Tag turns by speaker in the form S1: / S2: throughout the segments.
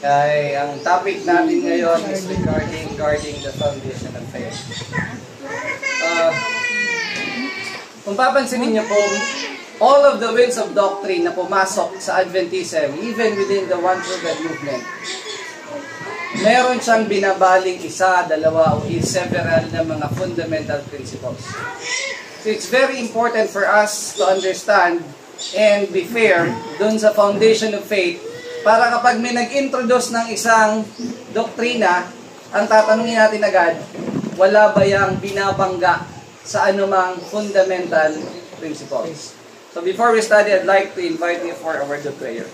S1: Kaya ang topic natin ngayon is regarding the foundation of faith. Kung papansinin niyo po, all of the winds of doctrine na pumasok sa Adventism, even within the One True God movement, meron siyang binabaling isa, dalawa, o several na mga fundamental principles. So it's very important for us to understand and be fair dun sa foundation of faith, para kapag may nag-introduce ng isang doktrina, ang tatanungin natin agad, wala ba yang binabangga sa anumang fundamental principles? So before we study, I'd like to invite you for a word of prayer.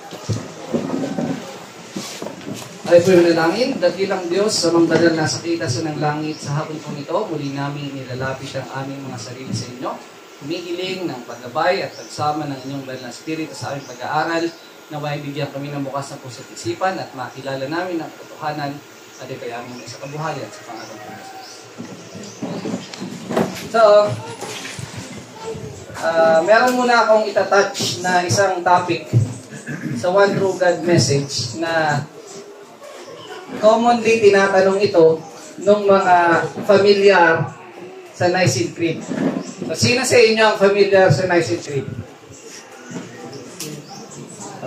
S1: Ay po yung nalangin, dakilang Diyos, sa mga banal na sakita sa ng langit sa hapon po nito, muli namin nilalapit ang aming mga sarili sa inyo, humihiling ng paggabay at pagsama ng inyong banal na spirito sa aming pag-aaral, na maibigyan kami ng bukas na puso at isipan at makilala namin ang katotohanan at ikayamin sa kabuhayan sa pangalan ng Jesus. So, meron muna akong itatouch na isang topic sa One True God message na commonly tinatanong ito ng mga familiar sa Nicene Creed. So, sino sa inyo ang familiar sa Nicene Creed?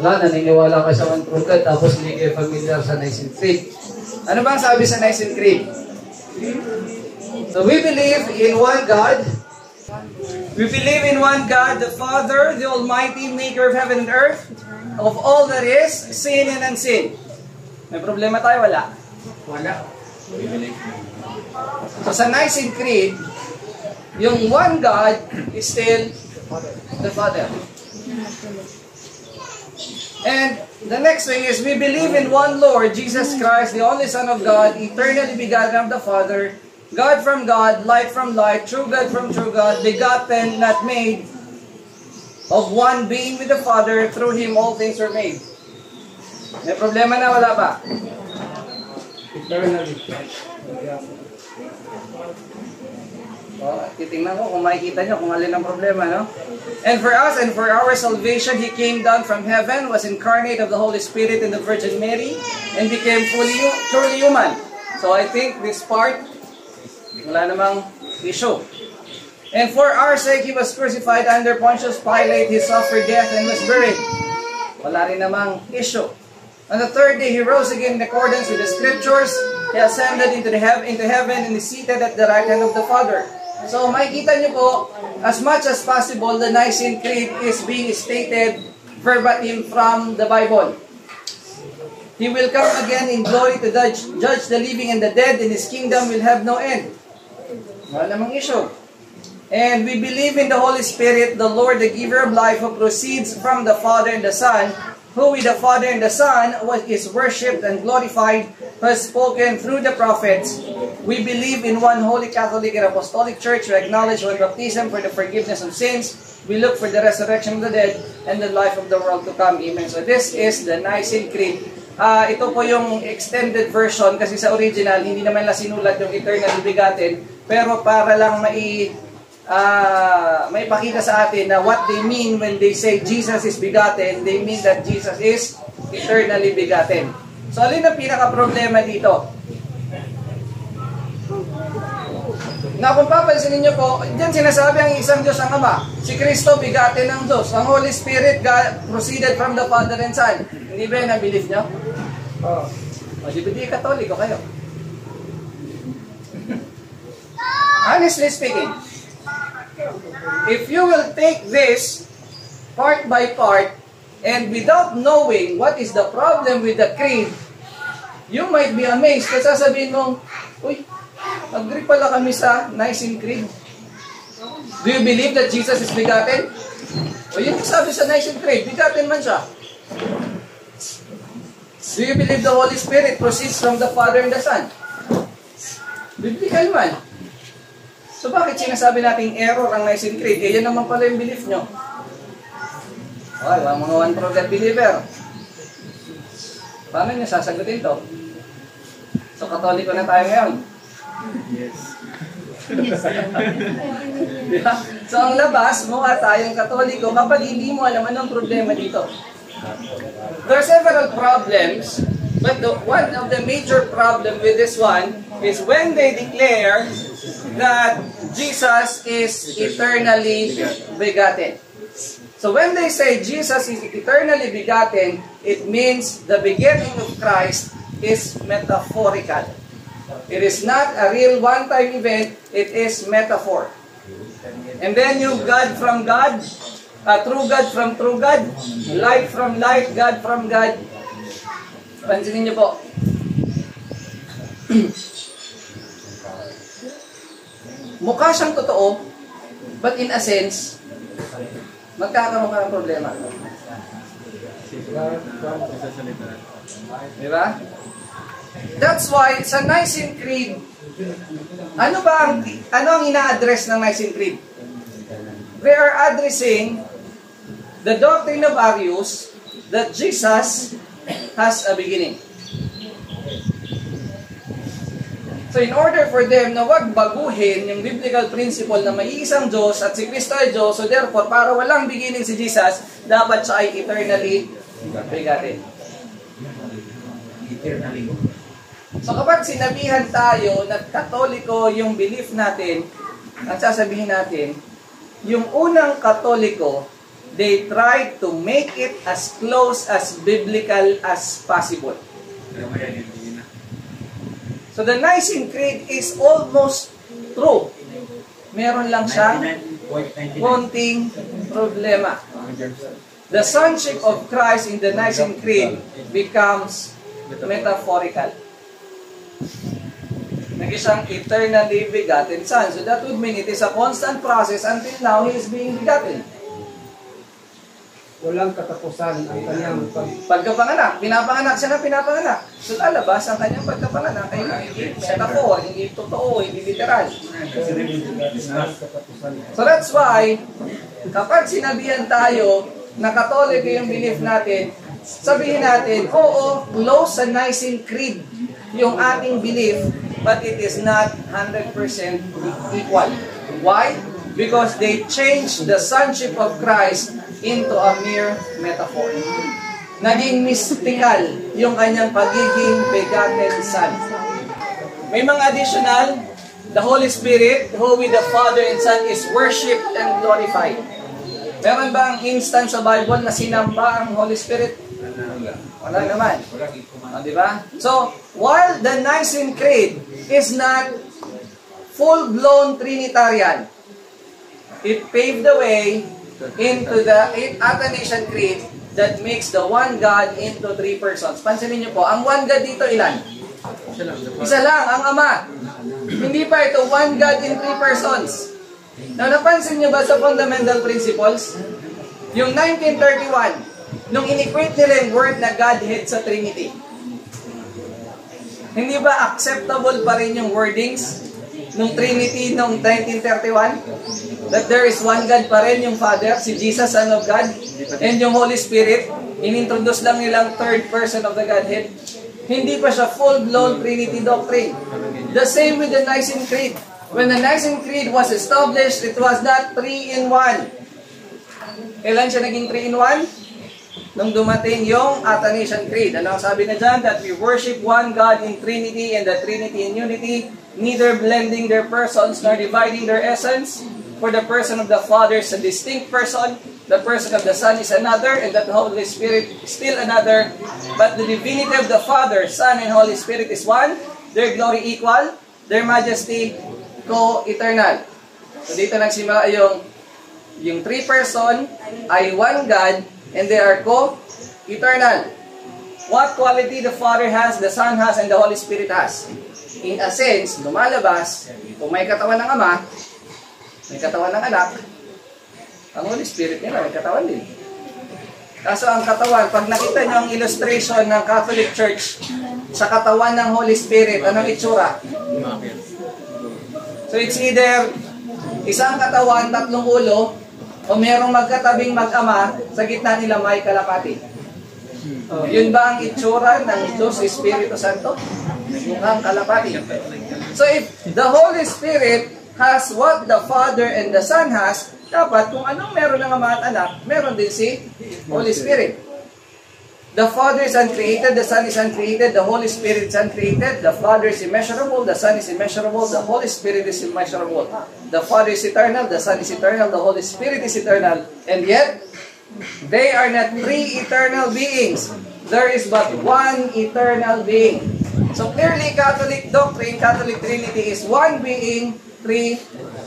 S1: Wala, naniniwala ka sa One True God tapos hindi kayo familiar sa Nicene Creed. Ano bang sabi sa Nicene Creed? So we believe in one God. We believe in one God, the Father, the Almighty, maker of heaven and earth, of all that is, seen and unseen. May problema tayo? Wala? Wala. So sa Nicene Creed, yung one God is still the Father. And the next thing is, we believe in one Lord, Jesus Christ, the only Son of God, eternally begotten of the Father, God from God, light from light, true God from true God, begotten, not made, of one being with the Father, through Him all things were made. May problema na, wala pa? Eternally. Titingnan ko kung makikita nyo kung alin ang problema, no? And for us and for our salvation, He came down from heaven, was incarnate of the Holy Spirit in the Virgin Mary, and became truly human. So I think this part, wala namang issue. And for our sake, He was crucified under Pontius Pilate. He suffered death and was buried. Wala rin namang issue. On the third day, He rose again in accordance with the Scriptures. He ascended into heaven and is seated at the right hand of the Father. So makikita niyo po, as much as possible, the Nicene Creed is being stated verbatim from the Bible. He will come again in glory to judge the living and the dead, and His kingdom will have no end. Wala namang issue. And we believe in the Holy Spirit, the Lord, the giver of life, who proceeds from the Father and the Son, who with the Father and the Son is worshipped and glorified, who has spoken through the prophets. We believe in one holy Catholic and Apostolic Church. We acknowledge one baptism for the forgiveness of sins. We look for the resurrection of the dead and the life of the world to come. Amen. So this is the Nicene Creed. Ito po yung extended version kasi sa original, hindi naman na sinulat yung eternally begotten, pero para lang may pakita sa atin na what they mean when they say Jesus is begotten, they mean that Jesus is eternally begotten. So alin ang pinaka-problema dito? Na kung papansinin niyo po, diyan sinasabi ang isang Diyos ang Ama. Si Kristo begotten ng Diyos. Ang Holy Spirit proceeded from the Father and Son. Hindi ba yun ang belief niyo? O di Katoliko kayo. Honestly speaking, if you will take this part by part and without knowing what is the problem with the creed, you might be amazed kasi sasabihin mong, uy, agree pala kami sa Nicene Creed. Do you believe that Jesus is begotten? O yun yung sabi sa Nicene Creed, begotten man siya. Do you believe the Holy Spirit proceeds from the Father and the Son? Biblical man. So bakit sinasabi nating error ang Nicene Creed? Eh, yan naman pala yung belief nyo. Okay, mga One True God believer. Paano nyo sasagutin to? So, Katoliko na tayo ngayon. Yes. Yeah? So, ang labas, mukha tayong Katoliko kapag hindi mo alam anong problema dito. There are several problems But one of the major problem with this one is when they declare that Jesus is eternally begotten. So when they say Jesus is eternally begotten, it means the begetting of Christ is metaphorical. It is not a real one-time event, it is metaphor. And then yung God from God, true God from true God, light from light, God from God. Pansinin niyo po. Mukha siyang totoo, but in a sense, magkakaroon ka ng problema. Diba? That's why, sa Nicene Creed, ano ang ina-address ng Nicene Creed? They are addressing the doctrine of Arius that Jesus has a beginning. So in order for them na wag baguhin yung biblical principle na may isang Diyos at si Kristo ay Diyos, so therefore, para walang beginning si Jesus, dapat siya ay eternally begotten. So kapag sinabihan tayo na Katoliko yung belief natin, ang sasabihin natin, yung unang Katoliko, they try to make it as close as biblical as possible. So the Nicene Creed is almost true. Meron lang siyang konting problema. The sonship of Christ in the Nicene Creed becomes metaphorical. Nag-isang eternally begotten Son. So that would mean it is a constant process until now He is being begotten.
S2: Walang katapusan ang kanyang
S1: pagkapanganak. Pinapanganak siya na pinapanganak. So lalabas ang kanyang pagkapanganak ay hindi metaphor, hindi totoo, hindi literal. So that's why, kapag sinabihan tayo na Katoliko yung belief natin, sabihin natin, oo, close sa Nicene Creed yung ating belief, but it is not 100% equal. Why? Because they changed the sonship of Christ into a mere metaphor. Naging mystical yung kanyang pagiging begotten Son. May mga additional, the Holy Spirit, who with the Father and Son is worshipped and glorified. Meron ba ang instance sa Bible na sinamba ang Holy Spirit? Wala naman. Diba? So, while the Nicene Creed is not full-blown Trinitarian, it paved the way into the Athanasian Creed that makes the one God into three persons. Pansinin niyo po, ang one God dito ilan? Isa lang, ang Ama. Hindi pa ito one God in three persons. Now, napansin niyo ba sa fundamental principles? Yung 1931, nung in-equate nila yung word na Godhead sa Trinity, hindi ba acceptable pa rin yung wordings nung Trinity nung 1931? That there is one God pa rin, yung Father, si Jesus, Son of God, and yung Holy Spirit, inintroduce lang nilang third person of the Godhead. Hindi pa siya full-blown Trinity doctrine. The same with the Nicene Creed. When the Nicene Creed was established, it was not 3-in-1. Kailan siya naging 3-in-1? Nung dumating yung Athanasian Creed. Ano ang sabi na dyan? That we worship one God in Trinity and the Trinity in unity, neither blending their persons nor dividing their essence. For the person of the Father is a distinct person, the person of the Son is another, and that the Holy Spirit is still another. But the divinity of the Father, Son, and Holy Spirit is one, their glory equal, their majesty co-eternal. So dito nagsimula yung three person ay one God, and they are co-eternal. What quality the Father has, the Son has, and the Holy Spirit has? In a sense, lumalabas, kung may katawan ng Ama, may katawan ng anak, ang Holy Spirit nila, may katawan din. Kaso ang katawan, pag nakita nyo ang illustration ng Catholic Church sa katawan ng Holy Spirit, anong itsura? So it's either isang katawan, tatlong ulo, o merong magkatabing mag-ama, sa gitna nila may kalapati. Yun ba ang itsura ng Diyos Espiritu Santo? Mukhang kalapati. So if the Holy Spirit has what the Father and the Son has, dapat kung anong meron ng Ama at Anak, meron din si Holy Spirit. The Father is uncreated, the Son is uncreated, the Holy Spirit is uncreated. The Father is immeasurable, the Son is immeasurable, the Holy Spirit is immeasurable. The Father is eternal, the Son is eternal, the Holy Spirit is eternal. And yet, they are not three eternal beings. There is but one eternal being. So clearly, Catholic doctrine, Catholic Trinity is one being, three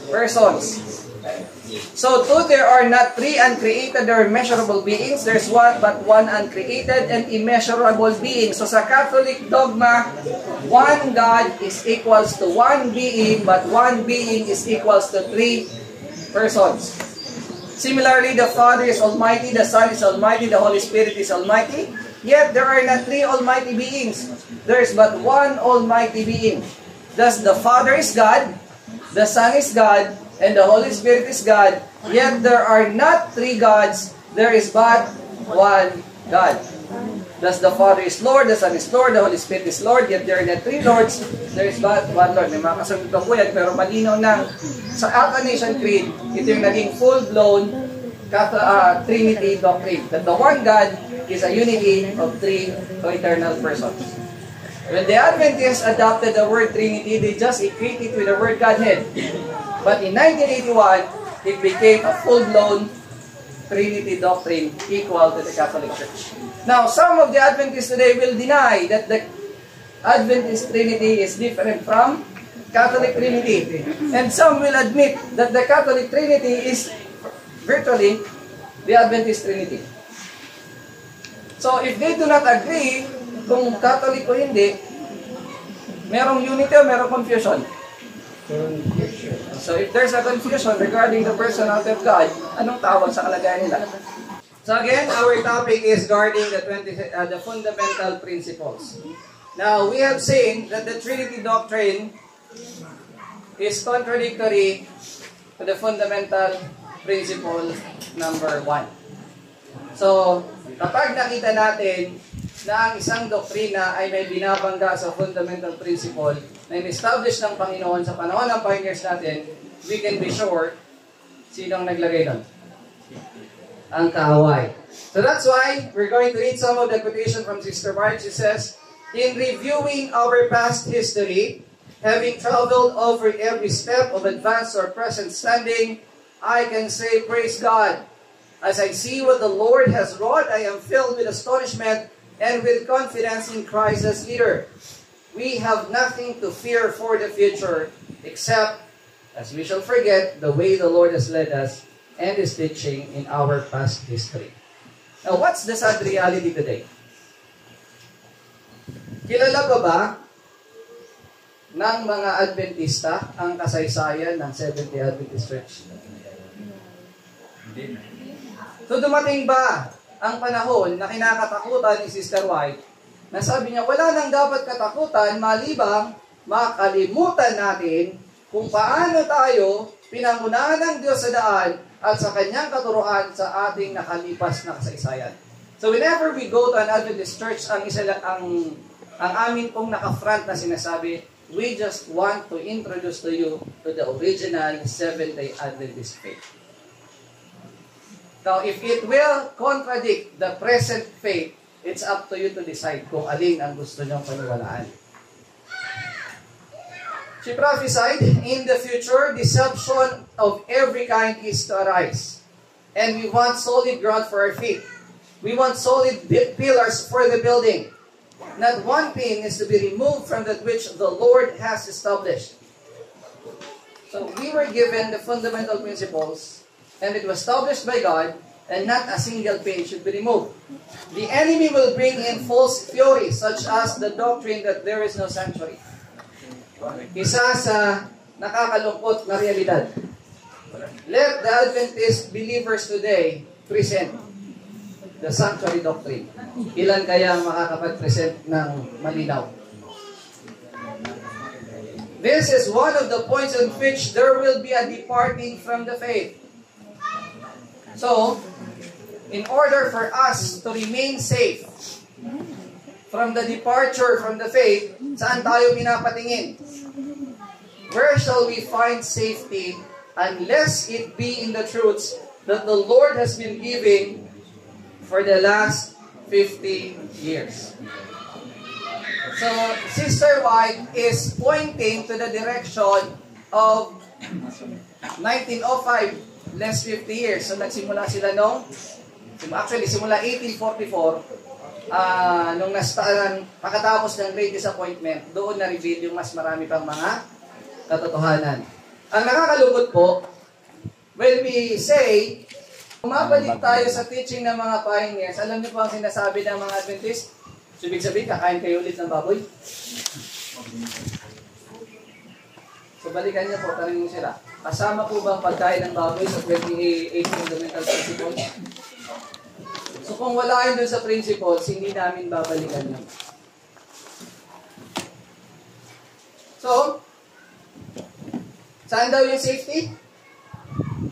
S1: persons. So there are not three uncreated or immeasurable beings. There's one but one uncreated and immeasurable being. So sa Catholic dogma, one God is equals to one being, but one being is equals to three persons. Similarly, the Father is Almighty, the Son is Almighty, the Holy Spirit is Almighty. Yet there are not three Almighty beings. There is but one Almighty being. Thus the Father is God, the Son is God, and the Holy Spirit is God, yet there are not three gods, there is but one God. Thus the Father is Lord, the Son is Lord, the Holy Spirit is Lord, yet there are not three Lords, there is but one Lord. May mga kasunod po yan, pero malinaw na sa Athanasian Creed, ito yung naging full-blown Trinity doctrine, that the one God is a unity of three eternal persons. When the Adventists adopted the word Trinity, they just equate it with the word Godhead. But in 1981, it became a full-blown Trinity doctrine equal to the Catholic Church. Now, some of the Adventists today will deny that the Adventist Trinity is different from Catholic Trinity. And some will admit that the Catholic Trinity is virtually the Adventist Trinity. So, if they do not agree kung Catholic o hindi, merong unity o merong confusion. So if there's a confusion regarding the personality of God, anong tawag sa kalagayan nila? So again, our topic is guarding the fundamental principles. Now, we have seen that the Trinity doctrine is contradictory to the fundamental principle number 1. So, kapag nakita natin na ang isang doktrina ay may binabangga sa fundamental principle na in-establish ng Panginoon sa panahon ng pioneers natin, we can be sure sinong naglagay doon? Ang kaaway. So that's why we're going to read some of the quotation from Sister Marge. She says, in reviewing our past history, having traveled over every step of advanced or present standing, I can say, praise God. As I see what the Lord has wrought, I am filled with astonishment and with confidence in Christ as leader. We have nothing to fear for the future, except, as we shall forget, the way the Lord has led us and His teaching in our past history. Now, what's the sad reality today? Kilala ba ba ng mga Adventista ang kasaysayan ng Seventh-day Adventist Church? So, dumating ba ang panahon na kinakatakutan ni Sister White na sabi niya, wala nang dapat katakutan malibang makalimutan natin kung paano tayo pinangunahan ng Diyos sa daan at sa Kanyang katuruan sa ating nakalipas na kasaysayan. So whenever we go to an Adventist church, ang amin pong naka-front na sinasabi, we just want to introduce to you to the original Seventh-day Adventist faith. Now, if it will contradict the present faith, it's up to you to decide kung alin ang gusto nyong paniwalaan. She prophesied, in the future, deception of every kind is to arise. And we want solid ground for our feet. We want solid pillars for the building. Not one pin is to be removed from that which the Lord has established. So we were given the fundamental principles, and it was established by God, and not a single pin should be removed. The enemy will bring in false theories, such as the doctrine that there is no sanctuary. Isa sa nakakalungkot na realidad. Let the Adventist believers today present the sanctuary doctrine. Ilan kaya ang makakapag-present ng malinaw? This is one of the points in which there will be a departing from the faith. So, in order for us to remain safe from the departure from the faith, saan tayo pinapatingin? Where shall we find safety unless it be in the truths that the Lord has been giving for the last 50 years. So, Sister White is pointing to the direction of 1905, less 50 years. So, nagsimula sila simula 1844, nung pagkatapos ng Great Disappointment, doon na-reveal yung mas marami pang mga katotohanan. Ang nakakalungkot po, when we say, umabalik tayo sa teaching ng mga pioneers, alam niyo po ang sinasabi ng mga Adventist? Ibig sabihin, kakain kayo ulit ng baboy? So balikan niyo po, tanongin sila. Kasama po ba ang pagkain ng baboy sa 28 fundamental principles? So kung wala yun dun sa principles, hindi namin babalikan yun. So, saan daw yung safety?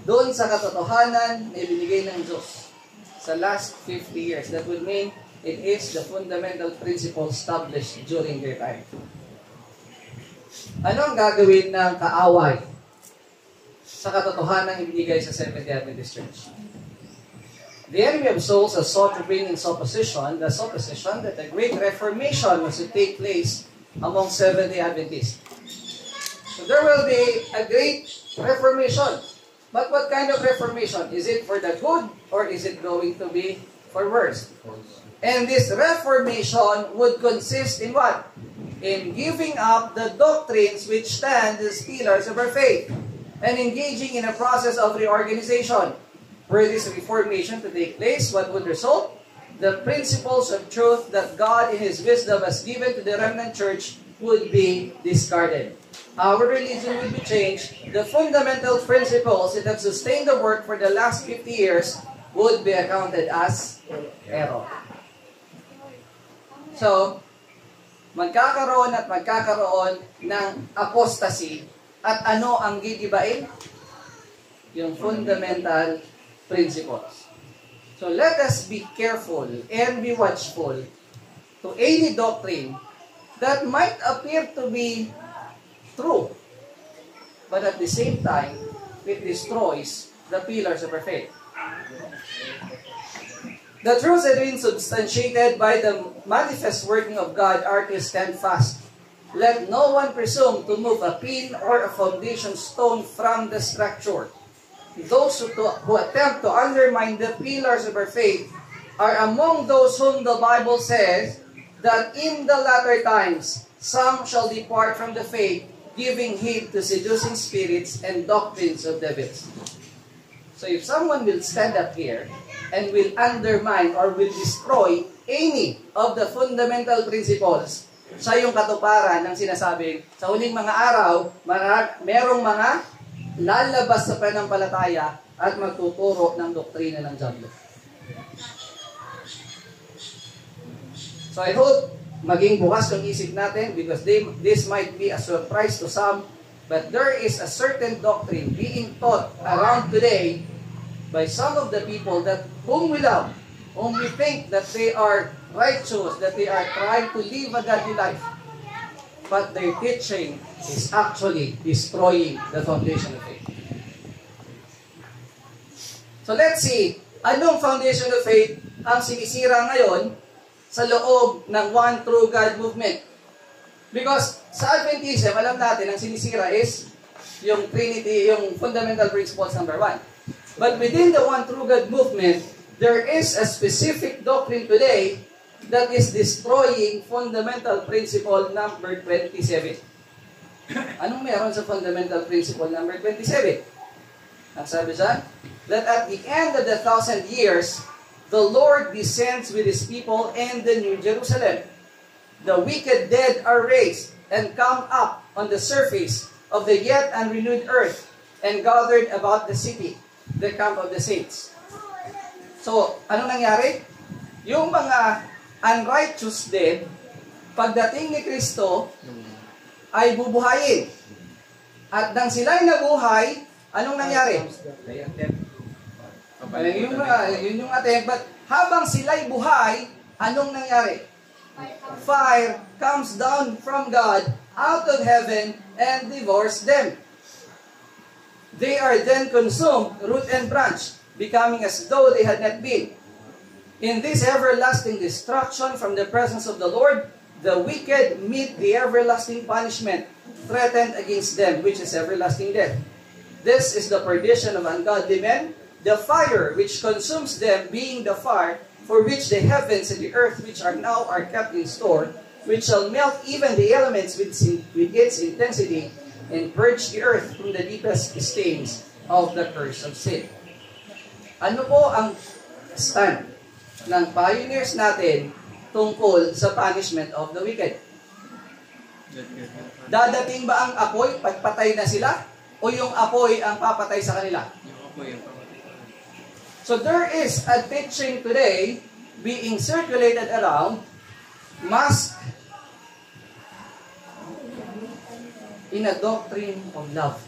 S1: Doon sa katotohanan na ibinigay ng Diyos sa last 50 years. That would mean it is the fundamental principle established during their time. Ano ang gagawin ng kaaway sa katotohanan na ibinigay sa Seventh-day Adventist Church? The enemy of souls has sought to bring in supposition that a great reformation was to take place among Seventh-day Adventists. So there will be a great reformation. But what kind of reformation? Is it for the good or is it going to be for worse? And this reformation would consist in what? In giving up the doctrines which stand as pillars of our faith and engaging in a process of reorganization. Were this reformation to take place, what would result? The principles of truth that God in His wisdom has given to the remnant church would be discarded. Our religion would be changed. The fundamental principles that have sustained the work for the last 50 years would be accounted as error. So, magkakaroon ng apostasy. At ano ang gigibain? Yung fundamental principles. So, let us be careful and be watchful to any doctrine that might appear to be true, but at the same time, it destroys the pillars of our faith. The truths that have been substantiated by the manifest working of God are to stand fast. Let no one presume to move a pin or a foundation stone from the structure. Those who attempt to undermine the pillars of our faith are among those whom the Bible says that in the latter times, some shall depart from the faith, giving heed to seducing spirits and doctrines of devils. So if someone will stand up here and will undermine or will destroy any of the fundamental principles, siya yung katuparan ng sinasabing, sa huling mga araw, merong mga lalabas sa pananampalataya at magtuturo ng doktrina ng diablo. So I hope maging bukas ang isip natin because this might be a surprise to some, but there is a certain doctrine being taught around today by some of the people that whom we love, whom we think that they are righteous, that they are trying to live a godly life. But their teaching is actually destroying the foundation of faith. So let's see, anong foundation of faith ang sinisira ngayon sa loob ng One True God movement? Because sa Adventism, alam natin, ang sinisira is yung Trinity, yung fundamental principles number 1. But within the One True God movement, there is a specific doctrine today that is destroying fundamental principle number 27. Anong meron sa fundamental principle number 27? Ang sabi dyan, that at the end of the 1,000 years, the Lord descends with His people in the New Jerusalem. The wicked dead are raised and come up on the surface of the yet unrenewed earth and gathered about the city, the camp of the saints. So, anong nangyari? Yung mga unrighteous dead, pagdating ni Kristo, ay bubuhayin. At nang sila'y nabuhay, anong nangyari? Yun yung attempt. But habang sila'y buhay, anong nangyari? Fire comes down from God out of heaven and devours them. They are then consumed, root and branch, becoming as though they had not been. In this everlasting destruction from the presence of the Lord, the wicked meet the everlasting punishment threatened against them, which is everlasting death. This is the perdition of ungodly men, the fire which consumes them being the fire for which the heavens and the earth which are now are kept in store, which shall melt even the elements with its intensity and purge the earth from the deepest stains of the curse of sin. Ano po ang stand ng pioneers natin tungkol sa punishment of the wicked? Dadating ba ang apoy, pagpatay na sila? O yung apoy ang papatay sa kanila?
S3: Yung apoy ang papatay.
S1: So there is a teaching today being circulated around, masked in a doctrine of love.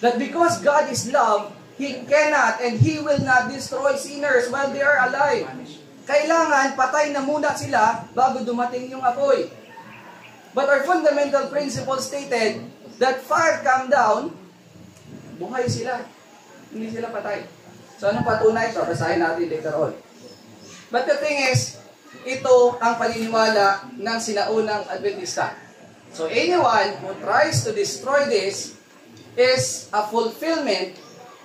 S1: That because God is love, He cannot and He will not destroy sinners while they are alive. Kailangan patay na muna sila bago dumating yung apoy. But our fundamental principle stated that fire come down, buhay sila. Hindi sila patay. So anong patunay? So basahin natin later on. But the thing is, ito ang paniniwala ng sinaunang Adventista. So anyone who tries to destroy this is a fulfillment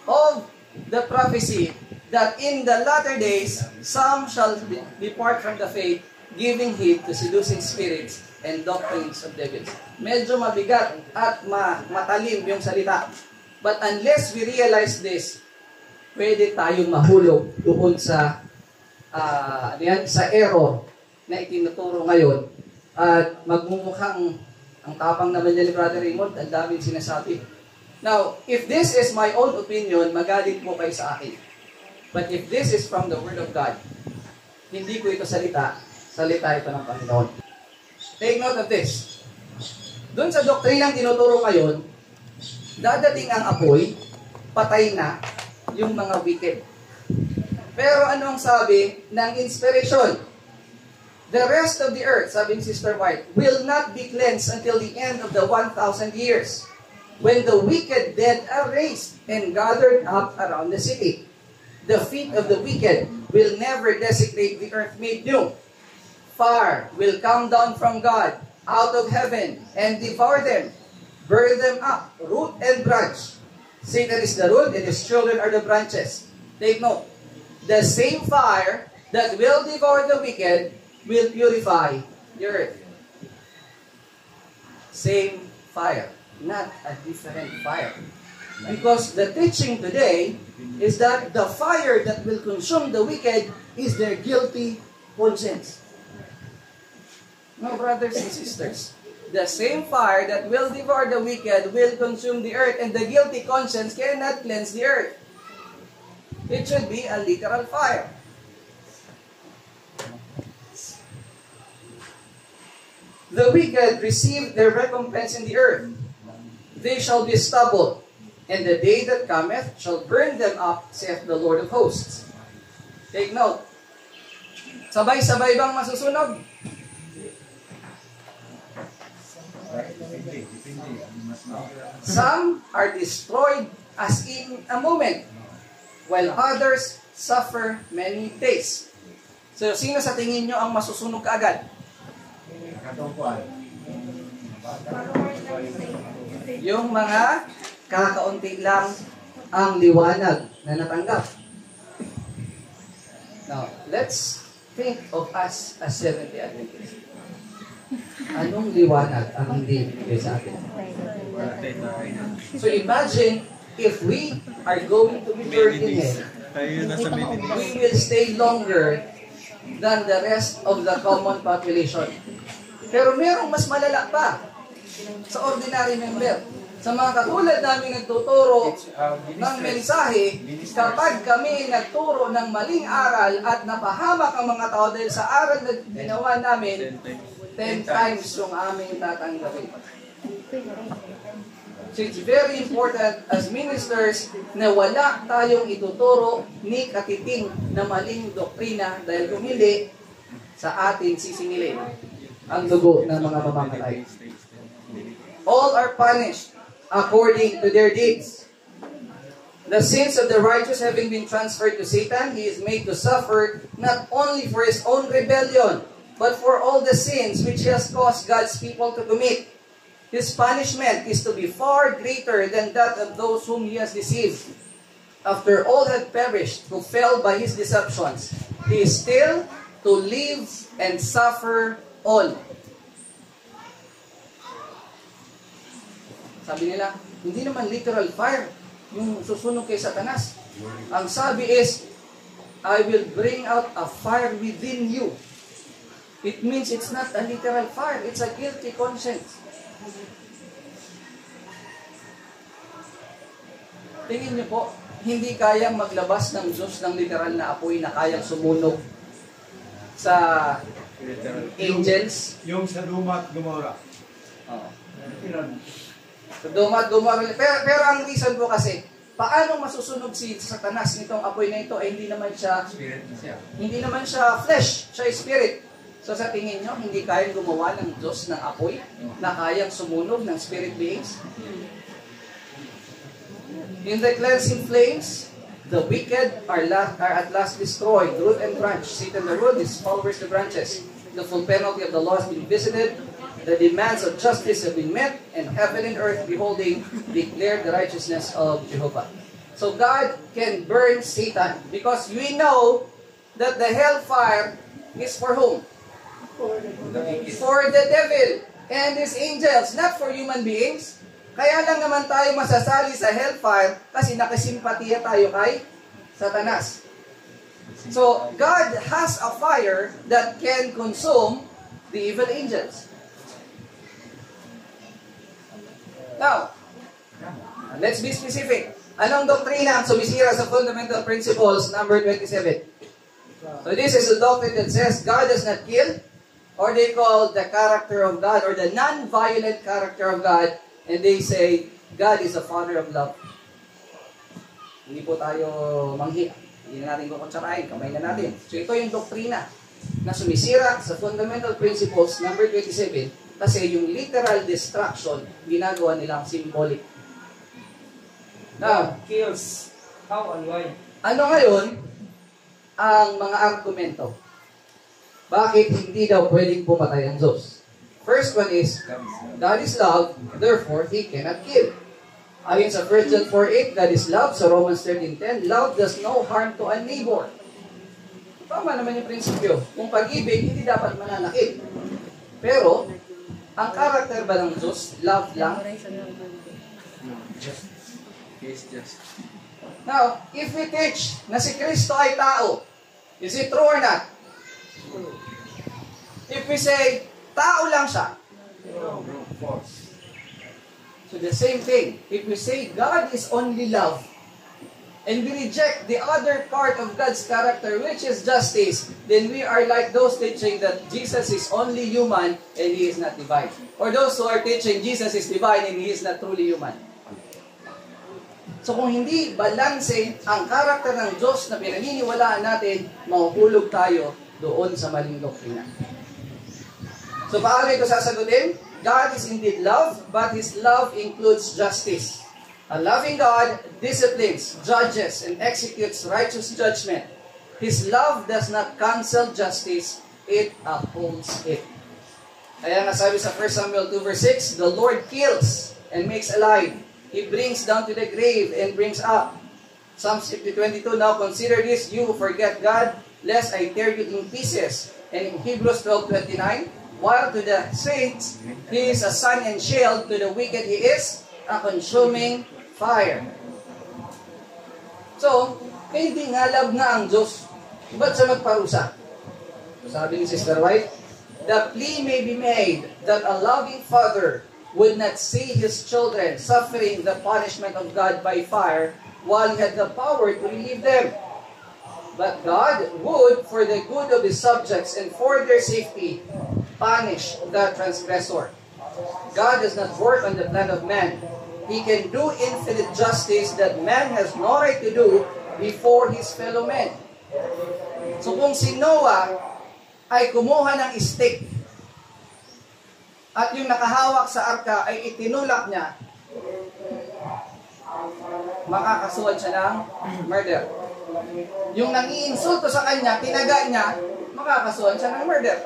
S1: of the prophecy that in the latter days, some shall depart from the faith, giving heed to seducing spirits and doctrines of devils. Medyo mabigat at matalim yung salita. But unless we realize this, pwede tayong mahulog doon sa sa error na itinuturo ngayon. At magmumukhang ang tapang naman niya ni Brother Raymond, ang daming sinasabi. Now, if this is my own opinion, magalit po kayo sa akin. But if this is from the Word of God, hindi ko ito salita ito ng Panginoon. Take note of this. Doon sa doktrinang tinuturo ngayon, dadating ang apoy, patay na yung mga wicked. Pero ano ang sabi ng inspiration? The rest of the earth, sabi ni Sister White, will not be cleansed until the end of the 1,000 years, when the wicked dead are raised and gathered up around the city. The feet of the wicked will never desecrate the earth made new. Fire will come down from God out of heaven and devour them, burn them up, root and branch. Satan is the root and his children are the branches. Take note, the same fire that will devour the wicked will purify the earth. Same fire, not a different fire. Because the teaching today is that the fire that will consume the wicked is their guilty conscience. No, brothers and sisters, the same fire that will devour the wicked will consume the earth, and the guilty conscience cannot cleanse the earth. It should be a literal fire. The wicked receive their recompense in the earth. They shall be stubble, and the day that cometh shall burn them up, saith the Lord of hosts. Take note. Sabay-sabay bang masusunog? Some are destroyed as in a moment, while others suffer many days. So, sino sa tingin nyo ang masusunog kaagad? Yung mga kakaunti lang ang liwanag na natanggap. Now, let's think of us as Seventh-day Adventists. Anong liwanag ang hindi ibigay sa atin? So imagine if we are going to be buried in hell, we will stay longer than the rest of the common population. Pero merong mas malala pa sa ordinary member. Sa mga katulad namin nagtuturo ng mensahe, kapag kami nagturo ng maling aral at napahamak ang mga tao dahil sa aral na ginawa namin, 10 times yung aming tatanggapin. So it's very important as ministers na wala tayong ituturo ni katiting na maling doktrina dahil kung hindi, sa atin sisingilin ang dugo ng mga mamamatay. All are punished according to their deeds. The sins of the righteous having been transferred to Satan, he is made to suffer not only for his own rebellion, but for all the sins which he has caused God's people to commit. His punishment is to be far greater than that of those whom he has deceived. After all had perished, who fell by his deceptions, he is still to live and suffer all. Sabi nila, hindi naman literal fire yung susunog kay Satanas. Ang sabi is, I will bring out a fire within you. It means it's not a literal fire. It's a guilty conscience. Tingin niyo po, hindi kayang maglabas ng Diyos ng literal na apoy na kayang sumunog sa angels.
S2: Yung sa Duma at Gomora.
S1: Oo. So, Duma. Pero ang reason po kasi, paano masusunog si Satanas nitong apoy na ito ay hindi naman siya flesh, siya spirit. So sa tingin nyo, hindi kayang gumawa ng Diyos ng apoy na kayang sumunog ng spirit beings? In the cleansing flames, the wicked are at last destroyed, root and branch. Satan the root, his followers the branches. The full penalty of the law has been visited. The demands of justice have been met, and heaven and earth, beholding, declare the righteousness of Jehovah. So God can burn Satan because we know that the hellfire is for whom? For the devil and his angels, not for human beings. Kaya lang naman tayo masasali sa hellfire kasi nakasimpatiya tayo kay Satanas. So God has a fire that can consume the evil angels. Now, let's be specific. Anong doktrina ang sumisira sa fundamental principles, number 27? So this is a doctrine that says God does not kill, or they call the character of God, or the non-violent character of God, and they say God is a father of love. Hindi po tayo manghi. Hindi na natin kukutsarain, kamay na natin. So ito yung doktrina na sumisira sa fundamental principles, number 27, kasi yung literal destruction, ginagawa nilang symbolic. Now,
S2: Kills. How and why?
S1: ano ngayon ang mga argumento? Bakit hindi daw pwedeng pumatay ang Diyos? First one is, God is love, therefore He cannot kill. Ayon sa 1 John 4:8, God is love. Sa Romans 13:10, love does no harm to a neighbor. Tama naman yung prinsipyo. Kung pag-ibig, hindi dapat mananakit. Pero, ang karakter ba ng Diyos, love lang? Now, if we teach na si Kristo ay tao, is it true or not? If we say, tao lang siya. So the same thing, if we say God is only love, and we reject the other part of God's character, which is justice, then we are like those teaching that Jesus is only human and He is not divine. Or those who are teaching Jesus is divine and He is not truly human. So kung hindi balanse ang karakter ng Diyos na pinaniniwalaan natin, mahuhulog tayo doon sa maling doktrina. So paano ito sasagutin? God is indeed love, but His love includes justice. A loving God disciplines, judges, and executes righteous judgment. His love does not cancel justice, it upholds it. Kaya nga sabi sa 1 Samuel 2 verse 6, the Lord kills and makes alive. He brings down to the grave and brings up. Psalms 50:22, now consider this, you who forget God, lest I tear you in pieces. And in Hebrews 12:29, while to the saints, He is a sun and shield, to the wicked He is a consuming fire. So, hindi nga love nga ang Diyos. Ba't siya magparusa? Sabi ni Sister White, the plea may be made that a loving father would not see his children suffering the punishment of God by fire while He had the power to relieve them. But God would, for the good of His subjects and for their safety, punish the transgressor. God does not work on the plan of man. He can do infinite justice that man has no right to do before his fellow men. So kung si Noah ay kumuha ng stick at yung nakahawak sa arka ay itinulak niya, makakasuhan siya ng murder. Yung nangiinsulto sa kanya, tinaga niya, makakasuhan siya ng murder.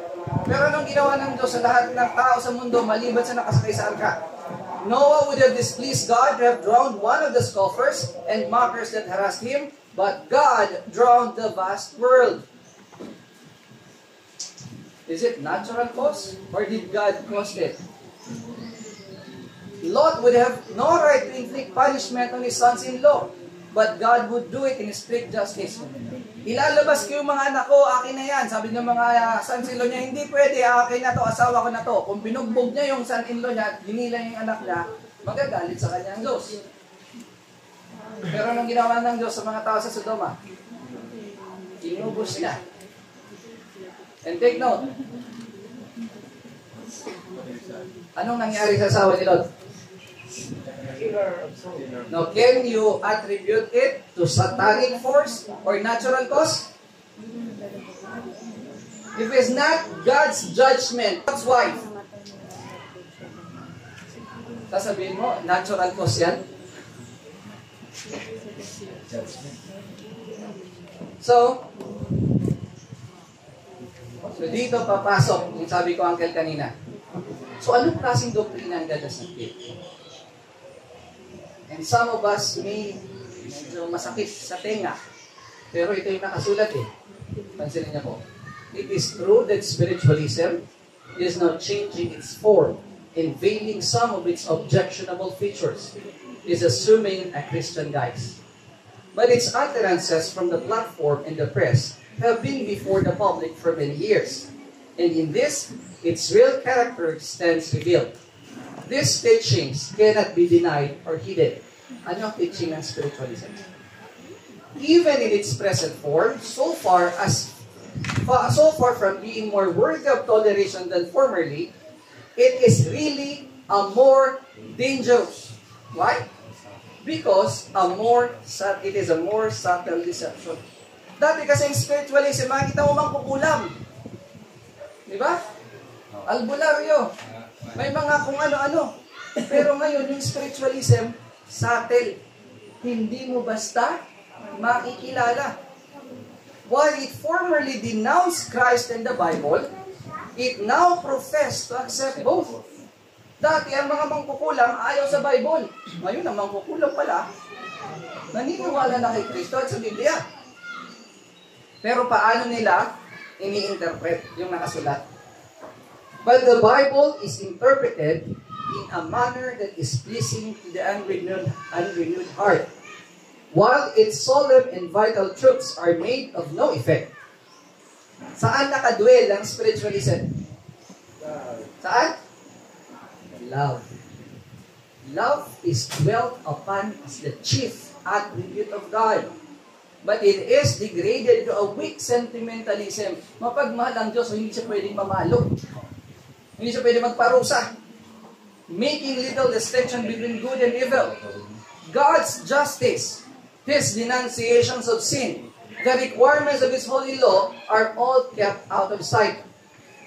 S1: Pero anong ginawa ng Diyos sa lahat ng tao sa mundo maliban sa nakasakay sa arka? Noah would have displeased God to have drowned one of the scoffers and mockers that harassed him, but God drowned the vast world. Is it natural cause or did God cause it? Lot would have no right to inflict punishment on his sons-in-law, but God would do it in strict justice. Ilalabas ko yung mga anak ko, akin na yan. Sabi ng mga sons-in-law niya, hindi pwede, akin na to, asawa ko na to. Kung binugbog niya yung son-in-law niya, ginila yung anak niya, magagalit sa kanya ang Diyos. Pero anong ginawa ng Diyos sa mga tao sa Sodoma? Inubos niya. And take note, anong nangyari sa asawa ni Lot? Now, can you attribute it to satanic force or natural cause? If it's not God's judgment, God's wife, sasabihin mo, natural cause yan? So dito papasok, yung sabi ko, Uncle, kanina. So, anong klaseng doktrina ang dadasakit? And some of us may medyo masakit sa tenga. Pero ito yung nakasulat eh. Pansinin niya po. It is true that spiritualism is now changing its form and veiling some of its objectionable features. Is assuming a Christian guise. But its utterances from the platform and the press have been before the public for many years. And in this, its real character stands revealed. These teachings cannot be denied or hidden. Ano ang teaching ng spiritualism? Even in its present form, so far from being more worthy of toleration than formerly, it is really a more dangerous. Why? Because it is a more subtle deception. Dati kasi yung spiritualism, makikita mo mang kukulam. Di ba? Albularyo. May mga kung ano-ano. Pero ngayon, yung spiritualism, subtle. Hindi mo basta makikilala. While it formerly denounced Christ and the Bible, it now professed to accept both. Dati, ang mga mangkukulam ayaw sa Bible. Ngayon, ang mangkukulam pala, naniniwala na kay Kristo at sa Biblia. Pero paano nila ini-interpret yung nakasulat? But the Bible is interpreted in a manner that is pleasing to the unrenewed heart, while its solemn and vital truths are made of no effect. Saan nakadwell ang spiritualism? Saan? Love. Love is dwelt upon as the chief attribute of God. But it is degraded to a weak sentimentalism. Mapagmahal ang Diyos, hindi siya pwedeng mamalo. Hindi siya pwedeng magparusa. Making little distinction between good and evil. God's justice, His denunciations of sin, the requirements of His holy law are all kept out of sight.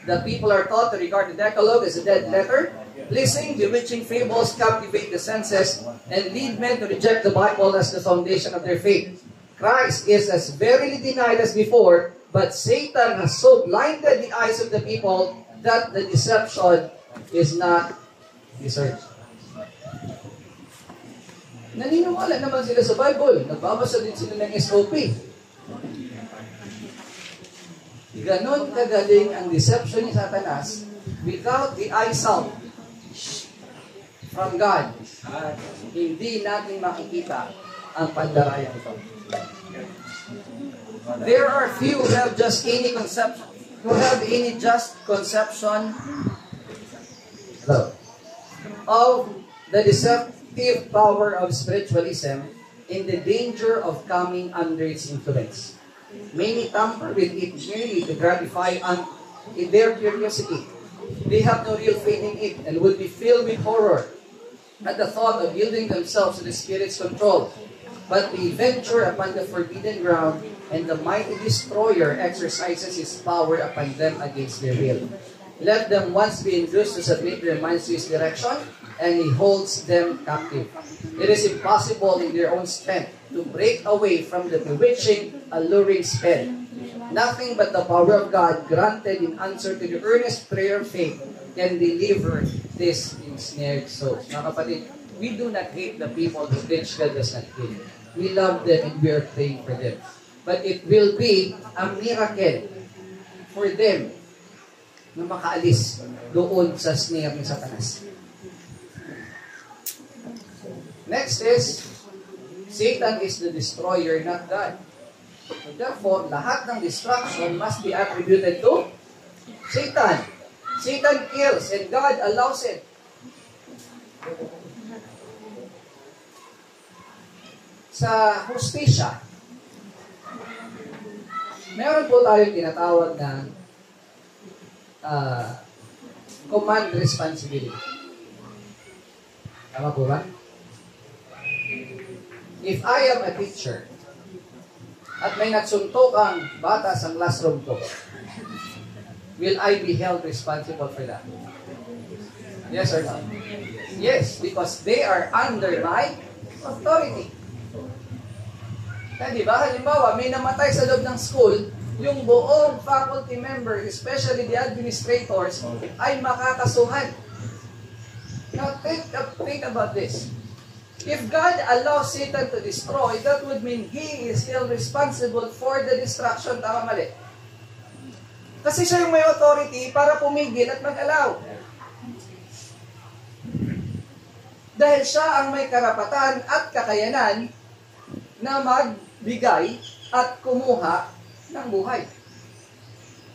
S1: The people are taught to regard the Decalogue as a dead letter. Listening, bewitching fables captivate the senses and lead men to reject the Bible as the foundation of their faith. Christ is as verily denied as before, but Satan has so blinded the eyes of the people that the deception is not discerned. Naniniwala naman sila sa Bible. Nagbabasa din sila ng SOP. Ganon kagaling ang deception ni Satanas without the eye salve from God. Hindi natin makikita ang pandaraya ito. There are few who have just any just conception of the deceptive power of spiritualism and the danger of coming under its influence. Many tamper with it merely to gratify their curiosity. They have no real faith in it and will be filled with horror at the thought of yielding themselves to the Spirit's control. But they venture upon the forbidden ground, and the mighty destroyer exercises his power upon them against their will. Let them once be induced to submit their minds to His direction, and He holds them captive. It is impossible in their own strength to break away from the bewitching, alluring spell. Nothing but the power of God, granted in answer to the earnest prayer of faith, can deliver this ensnared soul. Mga kapatid, we do not hate the people who which God does not kill. We love them and we are praying for them. But it will be a miracle for them na makaalis doon sa snare ng Satanas. Next is, Satan is the destroyer, not God. So therefore, lahat ng destruction must be attributed to Satan. Satan kills and God allows it. Sa hustisya, meron po tayong tinatawag na command responsibility. Tama po ba? If I am a teacher at may nagsuntok ang bata sa classroom ko, will I be held responsible for that? Yes or no? Yes, because they are under my authority. Kaya diba, halimbawa, may namatay sa loob ng school, yung buong faculty members, especially the administrators, ay makakasuhan. Now, think about this. If God allows Satan to destroy, that would mean he is still responsible for the destruction. Tama, mali? Kasi siya yung may authority para pumigil at mag-allow. Dahil siya ang may karapatan at kakayanan na magbigay at kumuha ng buhay.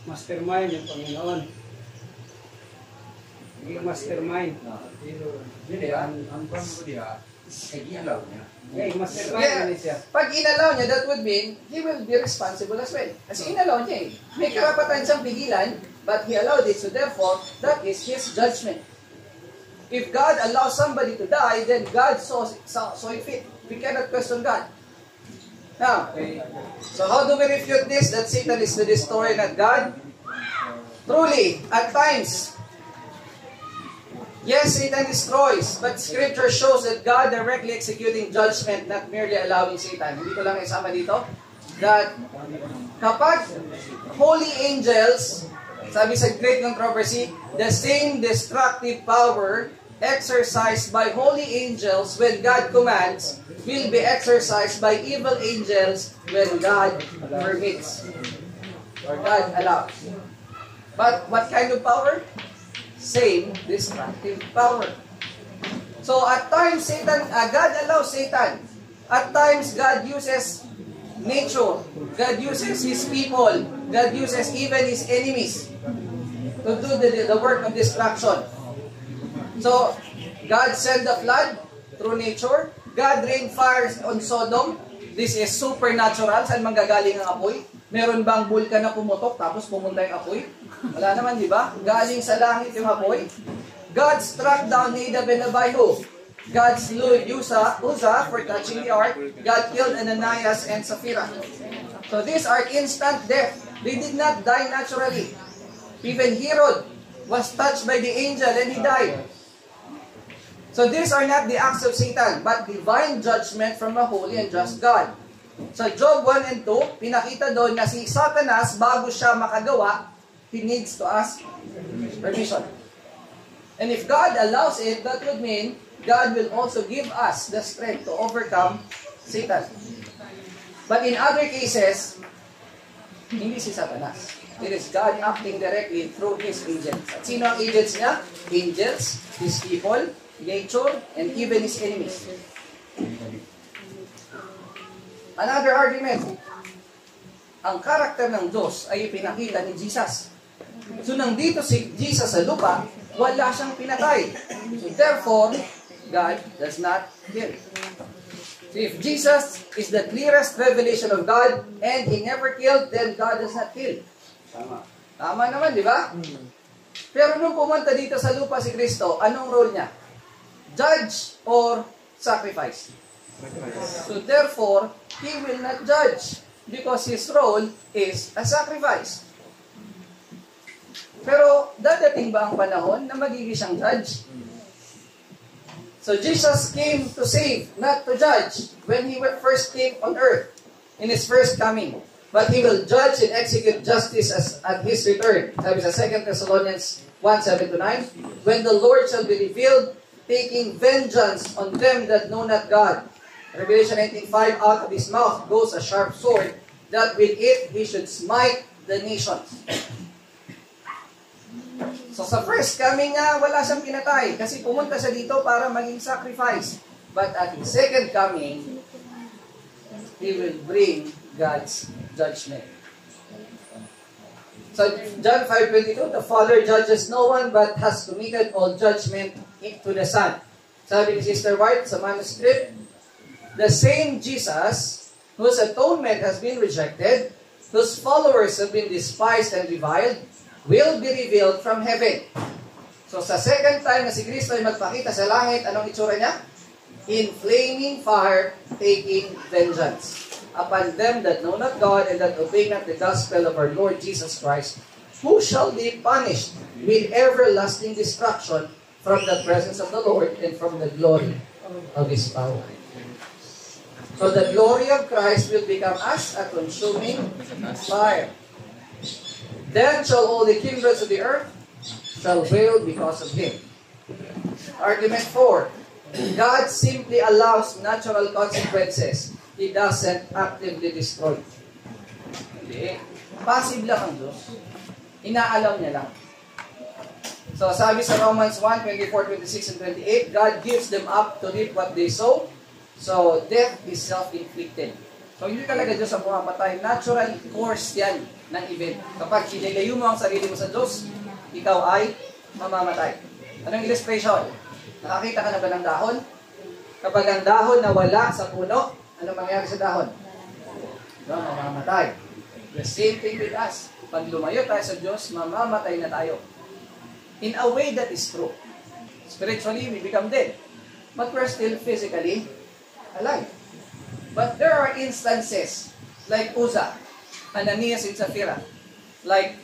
S2: Mastermind yung Panginoon. Hindi mastermind.
S3: Jadi ang pang ko dia, kaya niya.
S2: Mastermind siya.
S1: Pag inalaw niya, that would mean he will be responsible as well. Kasi inalaw niya eh. May karapatan siyang pigilan, but he allowed it. So therefore, that is his judgment. If God allows somebody to die, then God saw it fit. We cannot question God. Now, so how do we refute this? That Satan is the destroyer, not God? Truly, at times, yes, Satan destroys, but Scripture shows that God directly executing judgment, not merely allowing Satan. Hindi ko lang isama dito. That kapag holy angels, sabi sa great controversy, the same destructive power exercised by holy angels when God commands will be exercised by evil angels when God permits or God allows. But what kind of power? Same destructive power. So at times God allows Satan. At times God uses nature. God uses His people. God uses even His enemies to do the work of destruction. So God sent the flood through nature. God rained fires on Sodom. This is supernatural. Saan manggagaling ang apoy? Meron bang bulkan na pumutok tapos pumunta yung apoy? Wala naman, di ba? Galing sa langit yung apoy. God struck down Nadab and Abihu. God slew Uzzah for touching the ark. God killed Ananias and Sapphira. So these are instant death. They did not die naturally. Even Herod was touched by the angel and he died. So these are not the acts of Satan, but divine judgment from a holy and just God. So Job 1 and 2, pinakita doon na si Satanas, bago siya makagawa, he needs to ask permission. And if God allows it, that would mean God will also give us the strength to overcome Satan. But in other cases, hindi si Satanas. It is God acting directly through His agents. At sino ang agents niya? Angels, His people, nature, and even His enemies. Another argument, ang karakter ng Diyos ay ipinakita ni Jesus. So nandito si Jesus sa lupa, wala siyang pinatay. So therefore, God does not kill. So if Jesus is the clearest revelation of God and He never killed, then God does not kill. Tama naman, di ba? Pero nung pumunta dito sa lupa si Kristo, anong role niya? Judge or sacrifice? So therefore, He will not judge because His role is a sacrifice. Pero dadating ba ang panahon na magiging siyang judge? So Jesus came to save, not to judge, when He first came on earth, in His first coming. But He will judge and execute justice at His return. Sabi sa 2 Thessalonians 1:7-9, when the Lord shall be revealed, taking vengeance on them that know not God. Revelation 19:5, out of His mouth goes a sharp sword, that with it He should smite the nations. So sa first coming nga, wala siyang pinatay kasi pumunta siya dito para maging sacrifice. But at His second coming, He will bring God's judgment. So John 5:22, the Father judges no one but has committed all judgment to the Son. Sabi ni Sister White sa manuscript, the same Jesus whose atonement has been rejected, whose followers have been despised and reviled, will be revealed from heaven. So sa second time na si Kristo ay magpakita sa langit, anong itsura niya? In flaming fire, taking vengeance upon them that know not God and that obey not the gospel of our Lord Jesus Christ, who shall be punished with everlasting destruction from the presence of the Lord and from the glory of His power. So the glory of Christ will become as a consuming fire. Then shall all the kindreds of the earth shall wail because of Him. Argument 4. God simply allows natural consequences. He doesn't actively destroy. Hindi. Passive lang ang Diyos. Inaalam niya lang. So sabi sa Romans 1:24, 26, and 28, God gives them up to reap what they sow. So death is self-inflicted. So hindi talaga Diyos ang pumapatay. Natural course yan ng event. Kapag hinilayo mo ang sarili mo sa Diyos, ikaw ay mamamatay. Anong illustration? Nakakita ka na ba ng dahon? Kapag ang dahon nawala sa puno, anong mangyayari sa dahon? No, mamamatay. The same thing with us. Pag lumayo tayo sa Diyos, mamamatay na tayo. In a way that is true. Spiritually, we become dead. But we're still physically alive. But there are instances like Uzzah, Ananias and Sapphira, like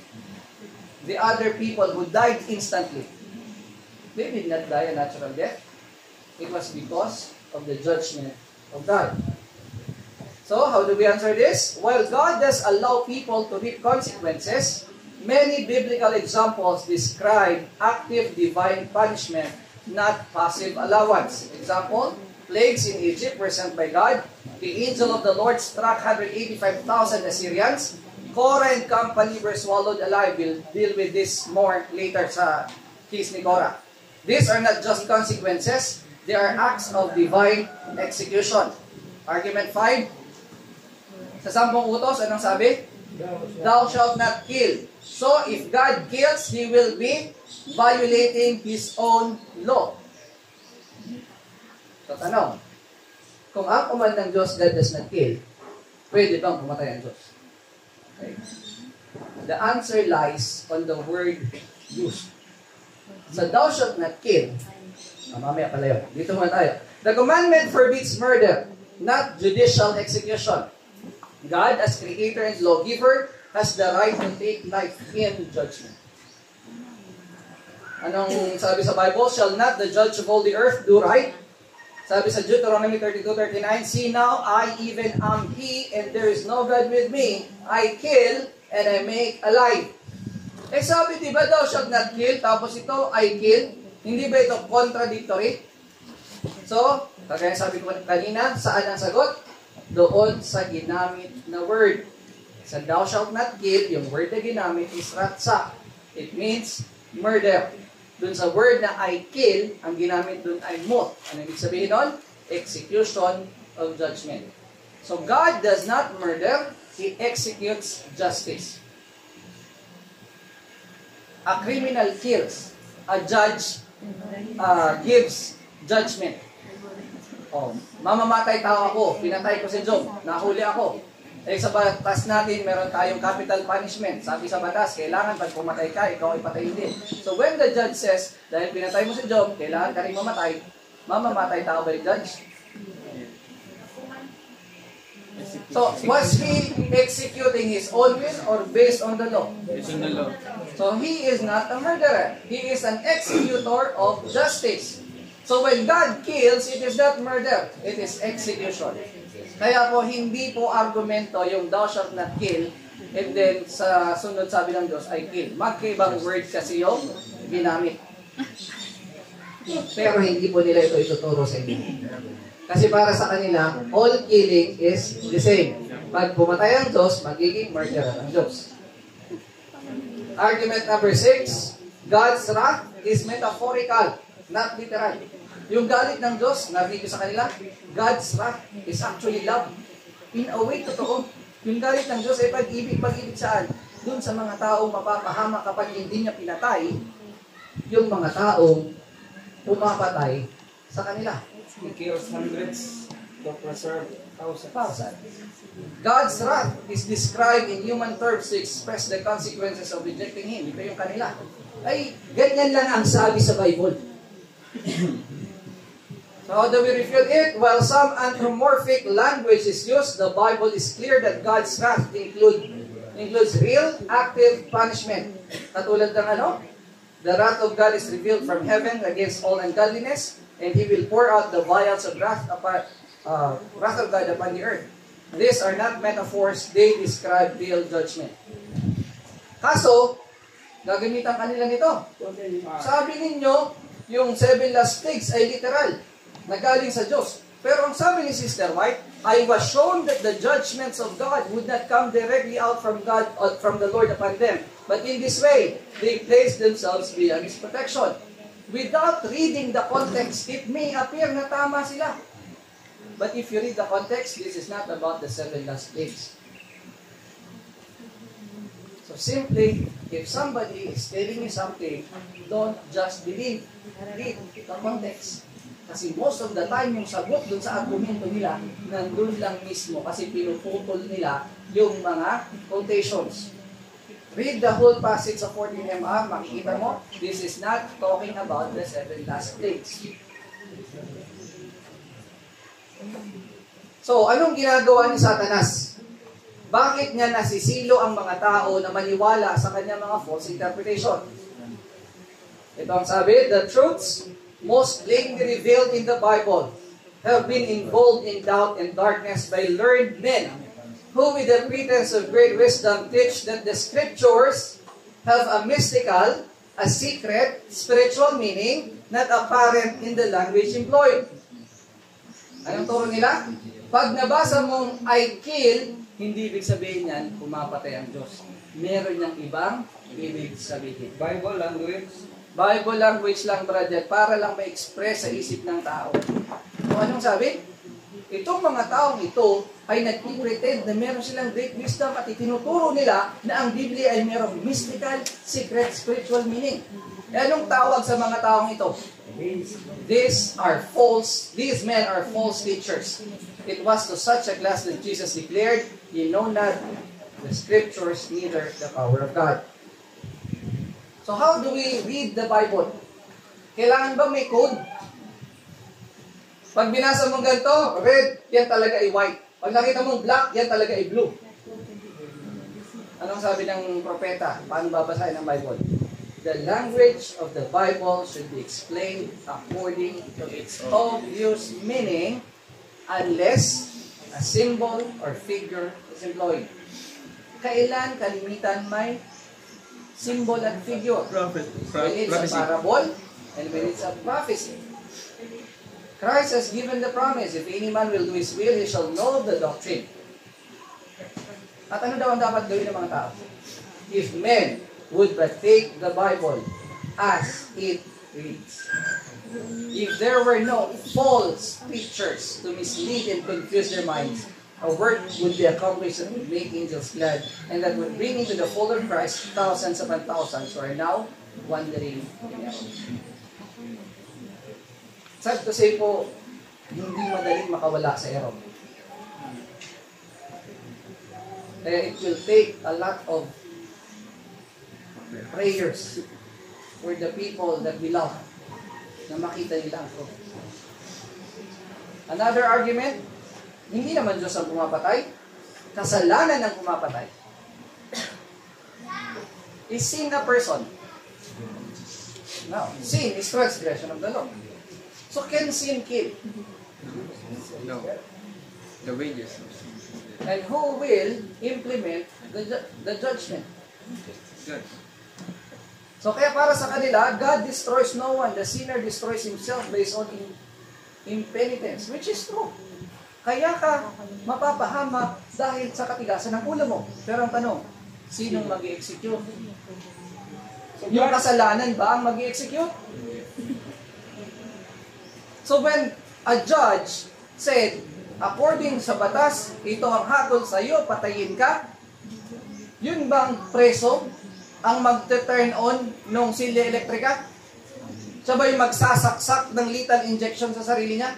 S1: the other people who died instantly. They did not die a natural death. It was because of the judgment of God. So, how do we answer this? While God does allow people to reap consequences, many biblical examples describe active divine punishment, not passive allowance. Example, plagues in Egypt were sent by God. The angel of the Lord struck 185,000 Assyrians. Korah and company were swallowed alive. We'll deal with this more later sa case ni Korah. These are not just consequences. They are acts of divine execution. Argument 5. Sa 10 utos, anong sabi? Thou shalt not kill. So, if God kills, He will be violating His own law. So, tanong, kung ang command ng Diyos, God does not kill, pwede bang pumatay ang Diyos? Okay. The answer lies on the word used. So, thou shalt not kill. Mamaya pala yun. Dito muna tayo. The commandment forbids murder, not judicial execution. God, as creator and lawgiver, has the right to take life in judgment. Anong sabi sa Bible? Shall not the judge of all the earth do right? Sabi sa Deuteronomy 32:39, see now, I even am He, and there is no God with me. I kill, and I make alive. Eh sabi, di ba, thou shalt not kill, tapos ito, I kill. Hindi ba ito contradictory? So, kagaya sabi ko kanina, saan ang sagot? Doon sa ginamit na word. Sa thou shalt not kill, yung word na ginamit is ratsa. It means murder. Doon sa word na I kill, ang ginamit doon ay mot. Ano ibig sabihin nun? Execution of judgment. So God does not murder, He executes justice. A criminal kills. A judge gives judgment. Oh, mamamatay tao ako, pinatay ko si Job, nahuli ako. Eh sa batas natin, meron tayong capital punishment. Sabi sa batas, kailangan pag pumatay ka, ikaw ay patayin din. So when the judge says, dahil pinatay mo si Job, kailangan ka rin mamatay, mamamatay tao ba yung judge? So, was he executing his own will or based on the law?
S3: Based on the law.
S1: So he is not a murderer. He is an executor of justice. So when God kills, it is not murder. It is execution. Kaya po, hindi po argumento yung thou shalt not kill, and then sa sunod sabi ng Diyos ay kill. Magkaibang word kasi yung ginamit. Pero hindi po nila ito ituturo sa inyo. Kasi para sa kanila, all killing is the same. Pag pumatay ang Diyos, magiging murderer ang Diyos. Argument number 6, God's wrath is metaphorical, not literal. Yung galit ng Diyos, narinig ko sa kanila, God's wrath is actually love. In a way, totoo. Yung galit ng Diyos ay pag-ibig saan? Doon sa mga taong mapapahama kapag hindi niya pinatay, yung mga taong pumapatay sa kanila.
S2: He kills hundreds to preserve thousands.
S1: God's wrath is described in human terms to express the consequences of rejecting Him. Ito yung kanila. Ay, ganyan lang ang sabi sa Bible. So how do we refute it? While some anthropomorphic language is used, the Bible is clear that God's wrath includes real, active punishment. Katulad ng ano? The wrath of God is revealed from heaven against all ungodliness, and He will pour out the vials of wrath of God upon the earth. These are not metaphors, they describe real judgment. Kaso, gagamitan kanila nito. Sabi ninyo, yung 7 last plagues ay literal, nagaling sa Diyos. Pero ang sabi ni Sister White, I was shown that the judgments of God would not come directly out from God or from the Lord upon them. But in this way, they place themselves beyond His protection. Without reading the context, it may appear na tama sila. But if you read the context, this is not about the 7 last plagues. So simply, if somebody is telling you something, don't just believe. Read the context. Kasi most of the time, yung sagot dun sa argumento nila, nandun lang mismo kasi pinuputol nila yung mga quotations. Read the whole passage of 14 MR, makikita mo, this is not talking about the 7 last plagues. So, anong ginagawa ni Satanas? Bakit niya nasisilo ang mga tao na maniwala sa kanyang mga false interpretation? Ito ang sabi, the truths most plainly revealed in the Bible have been involved in doubt and darkness by learned men who with the pretense of great wisdom teach that the scriptures have a mystical, a secret, spiritual meaning not apparent in the language employed. Anong turo nila? Pag nabasa mong I kill, hindi ibig sabihin yan, pumapatay ang Diyos. Meron niyang ibang ibig sabihin.
S2: Bible language.
S1: Bible language lang, brother, para lang ma-express sa isip ng tao. So, anong sabi? Itong mga taong ito ay nag-pretend na meron silang great wisdom at itinuturo nila na ang Biblia ay merong mystical, secret, spiritual meaning. E anong tawag sa mga taong ito? These men are false teachers. It was to such a class that Jesus declared, "Ye know not the scriptures, neither the power of God." So how do we read the Bible? Kailangan ba may code? Pag binasa mong ganito, red, yan talaga ay white. Pag nakita mong black, yan talaga ay blue. Anong sabi ng propeta? Paano babasahin ang Bible? The language of the Bible should be explained according to its obvious meaning unless a symbol or figure is employed. Kailan kalimitan may symbol at figure? When it's a parable and when it's a prophecy. Christ has given the promise, if any man will do His will, he shall know the doctrine. At ano daw ang dapat gawin ng mga tao? If men would but take the Bible as it reads. If there were no false pictures to mislead and confuse their minds, a work would be accomplished that would make angels glad, and that would bring into the fold of Christ thousands upon thousands who are now wandering in error. Sad to say po, hindi madaling makawala sa error. It will take a lot of prayers for the people that we love na makita nila ang truth. Another argument, hindi naman Diyos ang pumapatay, kasalanan ng pumapatay. is sin a person? No. Sin is transgression of the law. So can sin kill?
S3: No. The wages of sin.
S1: And who will implement the judgment?
S3: Good.
S1: So kaya para sa kanila, God destroys no one. The sinner destroys himself based on impenitence, which is true. Kaya ka mapapahamak dahil sa katigasan ng ulo mo. Pero ang tanong, sinong mag-i-execute? Yung kasalanan ba ang mag-i-execute? So when a judge said, according sa batas, ito ang hakol sa iyo, patayin ka, yun bang preso ang mag-turn on nung silya elektrika? Siya ba yung magsasaksak ng lethal injection sa sarili niya?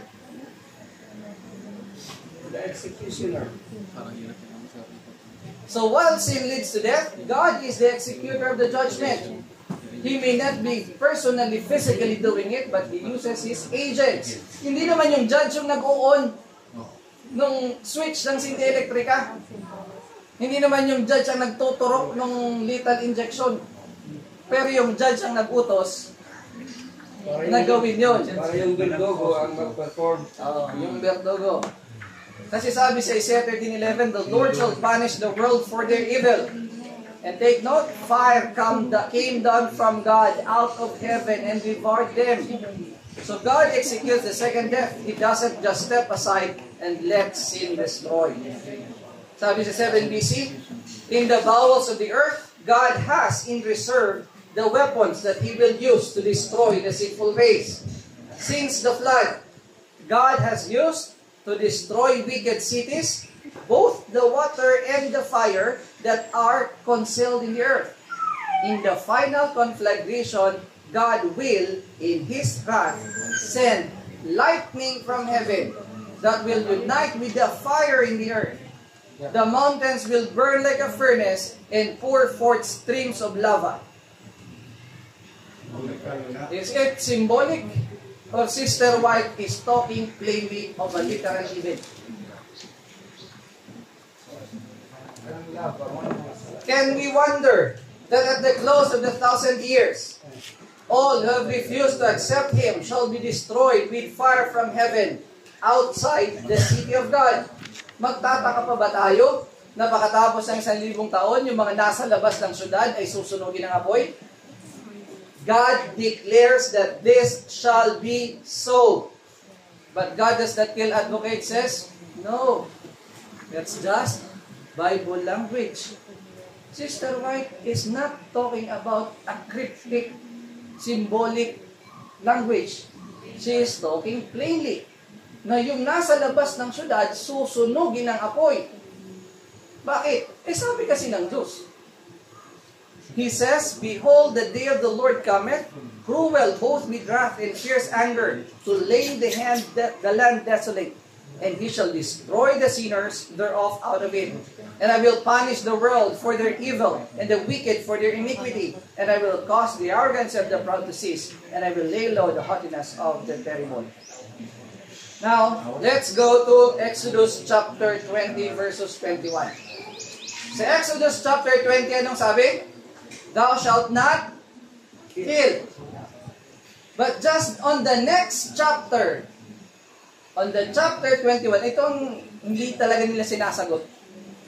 S2: The executioner.
S3: Parang hirap yung
S1: So while sin leads to death, God is the executor of the judgment. He may not be personally, physically doing it, but He uses His agents. Hindi naman yung judge yung nag-o-on nung switch ng silya elektrika. Hindi naman yung judge ang nagtuturok ng lethal injection. Pero yung judge ang nag-utos na gawin yun.
S2: Para yung verdugo ang mag-perform.
S1: Yung verdugo. Kasi sabi sa Isaiah 13:11, the Lord shall punish the world for their evil. And take note, fire came down from God out of heaven and devoured them. So God executes the second death. He doesn't just step aside and let sin destroy. Sabi sa 7 BC, in the bowels of the earth, God has in reserve the weapons that He will use to destroy the sinful race. Since the flood, God has used to destroy wicked cities, both the water and the fire that are concealed in the earth. In the final conflagration, God will, in His wrath, send lightning from heaven that will unite with the fire in the earth. The mountains will burn like a furnace and pour forth streams of lava. Is it symbolic? Or Sister White is talking plainly of a literal event? Can we wonder that at the close of the 1,000 years, all who have refused to accept Him shall be destroyed with fire from heaven outside the city of God? Magtataka pa ba tayo na pagkatapos ng 1,000 taon, yung mga nasa labas ng syudad ay susunugin ng apoy? God declares that this shall be so. But God does not kill advocate says, no. That's just Bible language. Sister White is not talking about a cryptic, symbolic language. She is talking plainly na yung nasa labas ng syudad, susunugin ng apoy. Bakit? Sabi kasi ng Diyos. He says, behold, the day of the Lord cometh, cruel, both with wrath and fierce anger, to lay the land desolate. And He shall destroy the sinners thereof out of it. And I will punish the world for their evil, and the wicked for their iniquity. And I will cause the arrogance of the proud to cease, and I will lay low the haughtiness of the terrible. Now, let's go to Exodus chapter 20, verses 21. Sa Exodus chapter 20, anong sabi? Thou shalt not kill. But just on the next chapter, on the chapter 21, itong hindi talaga nila sinasagot.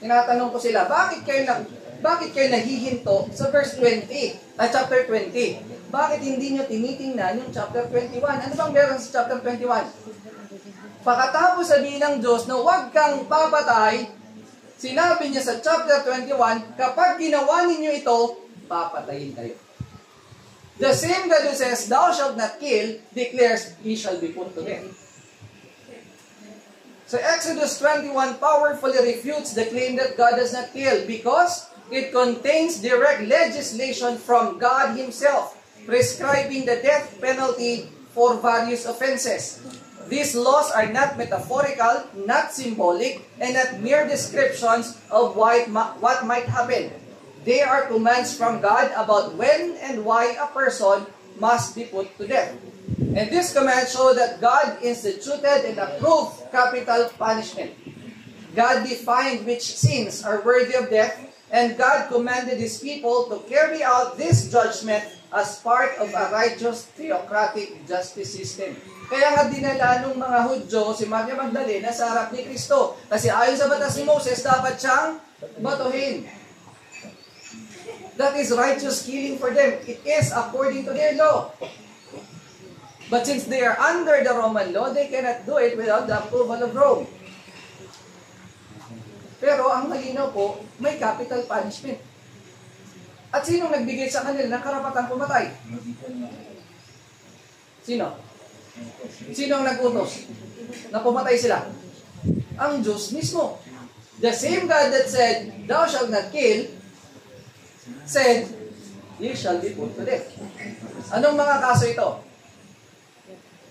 S1: Tinatanong ko sila, bakit kayo nahihinto sa verse 20, chapter 20? Bakit hindi nyo tinitingnan yung chapter 21? Ano bang meron sa chapter 21? Pagkatapos sabihin ng Diyos na huwag kang papatay, sinabi niya sa chapter 21, kapag ginawa ninyo ito, papatayin kayo. The same God who says, thou shalt not kill, declares, he shall be put to death. So Exodus 21 powerfully refutes the claim that God does not kill because it contains direct legislation from God Himself prescribing the death penalty for various offenses. These laws are not metaphorical, not symbolic, and not mere descriptions of what might happen. They are commands from God about when and why a person must be put to death. And these commands show that God instituted and approved capital punishment. God defined which sins are worthy of death And God commanded His people to carry out this judgment as part of a righteous theocratic justice system. Kaya nga dinala nung mga Hudyo si Maria Magdalena sa harap ni Kristo. Kasi ayon sa batas ni Moses, dapat siyang batuhin. That is righteous killing for them. It is according to their law. But since they are under the Roman law, they cannot do it without the approval of Rome. Pero ang malinaw po, may capital punishment. At sinong nagbigay sa kanila ng karapatang pumatay? Sino? Sino ang nag-utos na pumatay sila? Ang Diyos mismo. The same God that said, "Thou shalt not kill," said, "You shall be put to death." Anong mga kaso ito?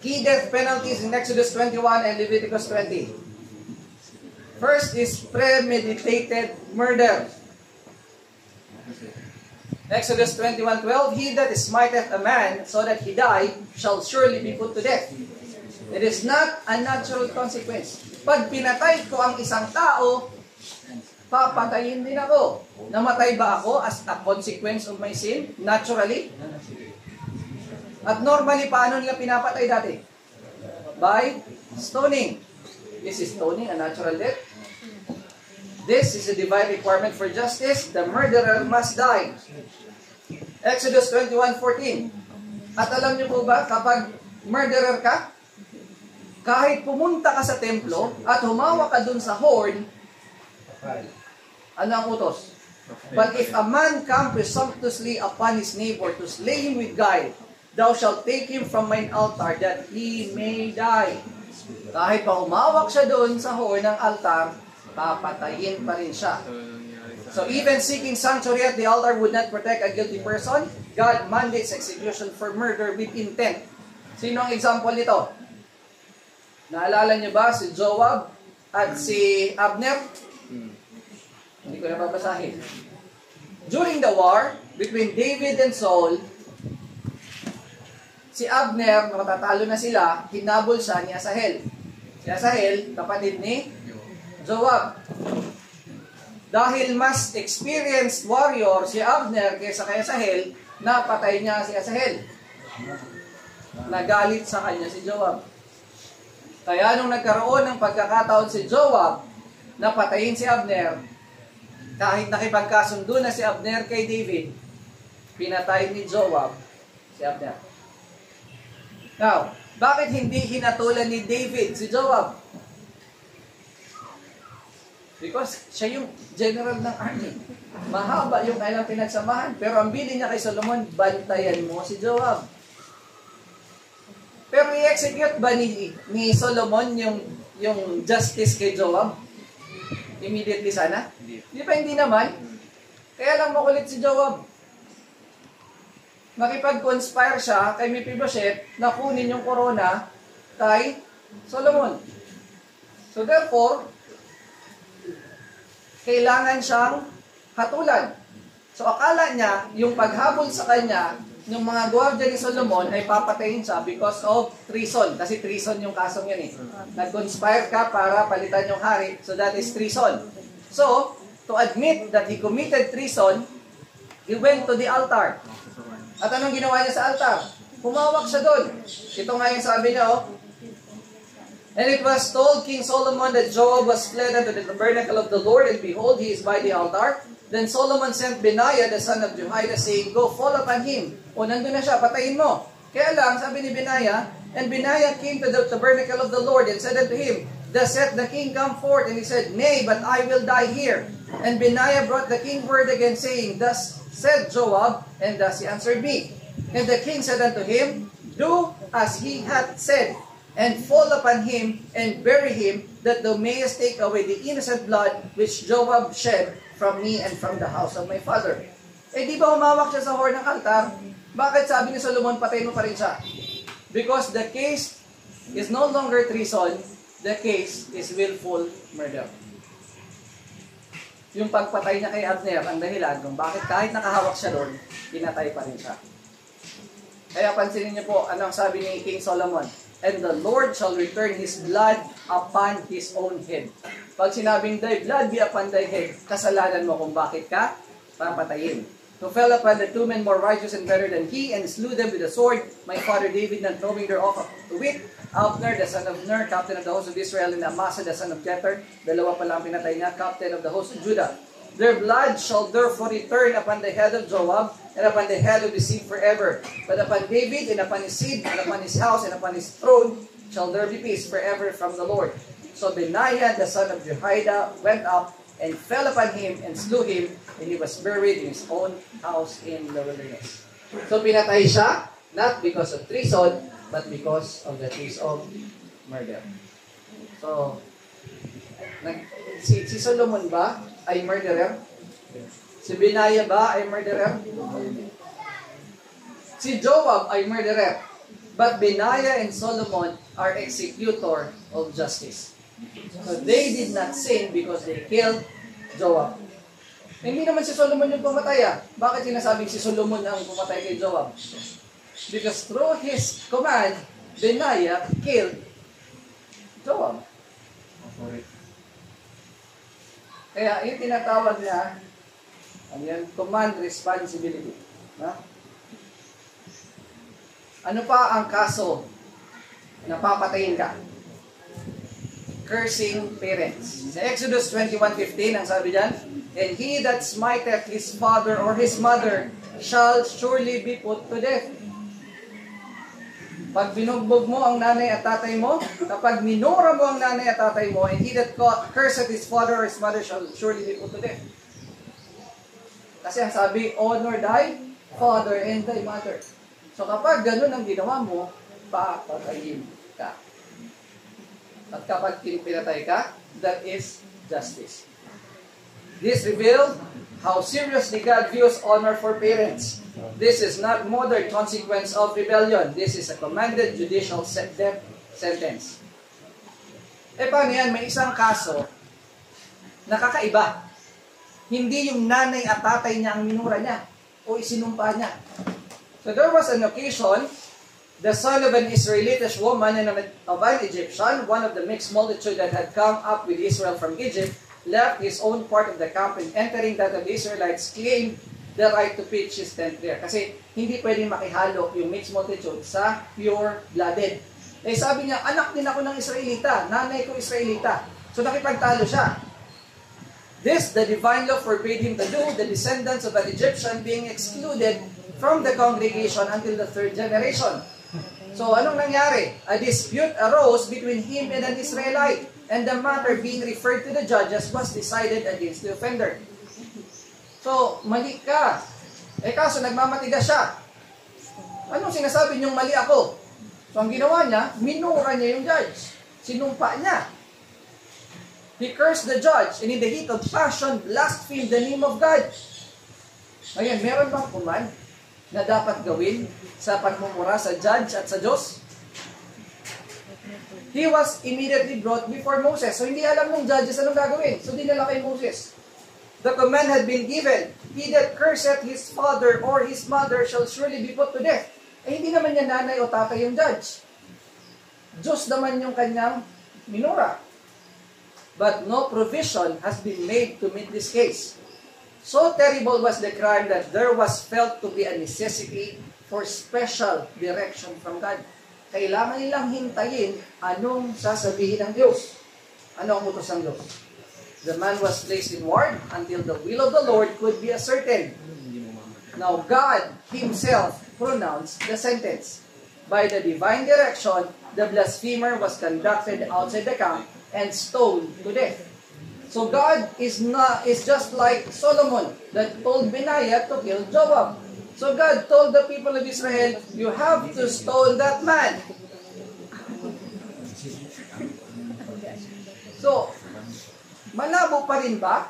S1: Key death penalties in Exodus 21 and Leviticus 20. First is premeditated murder. Exodus 21:12, "He that smiteth a man so that he die shall surely be put to death." It is not a natural consequence. Pag pinatay ko ang isang tao, papatayin din ako. Namatay ba ako as a consequence of my sin? Naturally? At normally, paano nila pinapatay dati? By stoning. Is stoning a natural death? This is a divine requirement for justice. The murderer must die. Exodus 21:14. At alam niyo po ba, kapag murderer ka, kahit pumunta ka sa templo at humawak ka dun sa horn, ano ang utos? "But if a man come presumptuously upon his neighbor to slay him with guile, thou shalt take him from mine altar that he may die." Kahit pa humawak siya doon sa horn ng altar, papatayin pa rin siya. So even seeking sanctuary at the altar would not protect a guilty person. God mandates execution for murder with intent. Sino ang example nito? Naalala niyo ba si Joab at si Abner? Hindi ko na babasahin. During the war between David and Saul, si Abner, matatalo na sila, hinabol siya ni Asahel. Si Asahel, kapatid ni Joab. Dahil mas experienced warrior si Abner kaysa kay Asahel, napatay niya si Asahel. Nagalit sa kanya si Joab. Kaya nung nagkaroon ng pagkakataon si Joab na patayin si Abner, kahit nakipagkasundo na si Abner kay David, pinatay ni Joab si Abner. Now, bakit hindi hinatulan ni David si Joab? Because siya yung general ng army. Mahaba yung kailang pinagsamahan. Pero ang bilin niya kay Solomon, bantayan mo si Joab. Pero i-execute ba ni Solomon yung justice kay Joab? Immediately sana? Di ba hindi naman? Kaya lang makulit si Joab. Makipag-conspire siya kay Mephibosheth na kunin yung corona kay Solomon. So therefore, kailangan siyang hatulan. So akala niya, yung paghabol sa kanya, yung mga gwardiya ni Solomon ay papatayin siya because of treason. Kasi treason yung kasong yan eh. Nag-conspire ka para palitan yung hari. So that is treason. So, to admit that he committed treason, he went to the altar. At anong ginawa niya sa altar? Humawak siya doon. Ito nga yung sabi niya, oh. "And it was told King Solomon that Joab was fled unto the tabernacle of the Lord, and behold, he is by the altar. Then Solomon sent Benaiah, the son of Jehoiada, saying, Go, fall upon him." O, nandun na siya, patayin mo. Kaya lang, sabi ni Benaiah, "And Benaiah came to the tabernacle of the Lord, and said unto him, Thus saith the king, come forth. And he said, Nay, but I will die here. And Benaiah brought the king word again, saying, Thus said Joab, and thus he answered me. And the king said unto him, Do as he hath said, and fall upon him, and bury him, that thou mayest take away the innocent blood which Joab shed from me and from the house of my father." Eh di ba umawak siya sa horn ng altar? Bakit sabi ni Solomon, patayin mo pa rin siya? Because the case is no longer treason, the case is willful murder. Yung pagpatay niya kay Abner, ang dahilan kung bakit kahit nakahawak siya doon, pinatay pa rin siya. Kaya pansinin niyo po, anong sabi ni King Solomon? And the Lord shall return His blood upon His own head. Pag sinabing, thy blood be upon thy head, kasalanan mo kung bakit ka papatayin. Who fell upon the two men more righteous and better than he, and slew them with the sword, my father David, not knowing thereof, to wit, Abner, the son of Ner, captain of the host of Israel, and Amasa, the son of Jether, dalawa pa lang pinatay niya, captain of the host of Judah. Their blood shall therefore return upon the head of Joab, and upon the head of his seed forever. But upon David, and upon his seed, and upon his house, and upon his throne, shall there be peace forever from the Lord. So Benaiah, the son of Jehoiada, went up, and fell upon him, and slew him, and he was buried in his own house in the wilderness. So pinatay siya, not because of treason, but because of the case of murder. So, si Solomon ba ay murderer? Si Benaiah ba ay murderer? Si Joab ay murderer. But Benaiah and Solomon are executor of justice. So they did not sin because they killed Joab. Hindi naman si Solomon yung pumatay. Bakit sinasabing si Solomon ang pumatay kay Joab? Because through his command, Benaiah killed Joab. Kaya yung tinatawag na command responsibility. Ano pa ang kaso na papatayin ka? Cursing parents. Sa Exodus 21:15, ang sabi dyan, and he that smiteth his father or his mother shall surely be put to death. Pag binugbog mo ang nanay at tatay mo, kapag minura mo ang nanay at tatay mo, and he that curseth his father or his mother shall surely be put to death. Kasi ang sabi, honor thy father and thy mother. So kapag ganun ang ginawa mo, papatayin ka. At kapag pinatay ka, that is justice. This revealed how seriously God views honor for parents. This is not modern consequence of rebellion. This is a commanded judicial death sentence. Paano yan? May isang kaso na kakaiba. Hindi yung nanay at tatay niya ang minura niya o isinumpa niya. So there was an occasion, the son of an Israelitish woman and of an Egyptian, one of the mixed multitude that had come up with Israel from Egypt, left his own part of the camp and entering that of the Israelites, claimed the right to pitch his tent there. Kasi hindi pwedeng makihalo yung mixed multitude sa pure-blooded. Sabi niya, anak din ako ng Israelita, nanay ko Israelita. So nakipagtalo siya. This, the divine law forbade him to do, the descendants of an Egyptian being excluded from the congregation until the third generation. So anong nangyari? A dispute arose between him and an Israelite, and the matter being referred to the judges was decided against the offender. So, mali ka. Kaso nagmamatigas siya. Anong sinasabi niyong mali ako? So, ang ginawa niya, minura niya yung judge. Sinumpa niya. He cursed the judge, and in the heat of passion, blasphemed the name of God. Ngayon, meron bang command na dapat gawin sa pagmumura sa judge at sa Diyos? He was immediately brought before Moses. So, hindi alam ng judges anong gagawin. So, dinala kay Moses. The command had been given, he that curseth his father or his mother shall surely be put to death. Hindi naman niya nanay o tatay yung judge. Diyos naman yung kanyang minura. But no provision has been made to meet this case. So terrible was the crime that there was felt to be a necessity for special direction from God. Kailangan nilang hintayin anong sasabihin ng Diyos. Ano ang utos ng Diyos? The man was placed in ward until the will of the Lord could be ascertained. Now God Himself pronounced the sentence. By the divine direction, the blasphemer was conducted outside the camp and stoned to death. So God is just like Solomon that told Benaiah to kill Joab. So God told the people of Israel, you have to stone that man. So, malabo pa rin ba?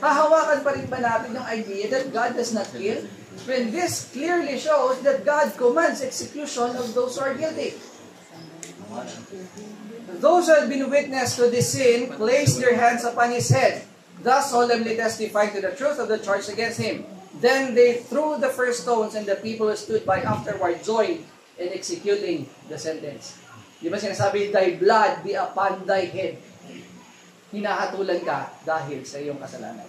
S1: Hahawakan pa rin ba natin yung idea that God does not kill? When this clearly shows that God commands execution of those who are guilty. Those who had been witness to this sin placed their hands upon his head, thus solemnly testifying to the truth of the charge against him. Then they threw the first stones, and the people who stood by afterward joined in executing the sentence. Di ba sinasabi, thy blood be upon thy head. Hinahatulan ka dahil sa iyong kasalanan.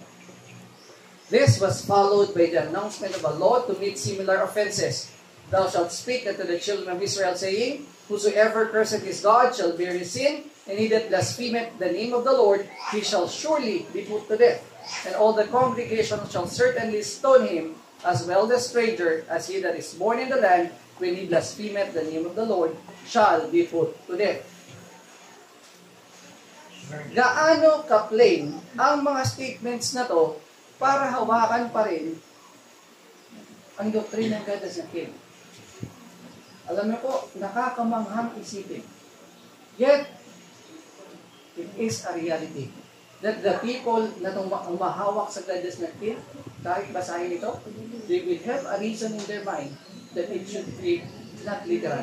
S1: This was followed by the announcement of a law to meet similar offenses. Thou shalt speak unto the children of Israel, saying, whosoever curseth his God shall bear his sin, and he that blasphemeth the name of the Lord, he shall surely be put to death. And all the congregation shall certainly stone him, as well the stranger, as he that is born in the land, when he blasphemeth the name of the Lord, shall be put to death. Gaano ka-plain ang mga statements na to para hawakan pa rin ang doctrine ng God as a king. Alam niyo po, nakakamanghang isipin. Yet, it is a reality that the people na umahawak sa God as a king, kahit basahin ito, they will have a reason in their mind that it should be not literal.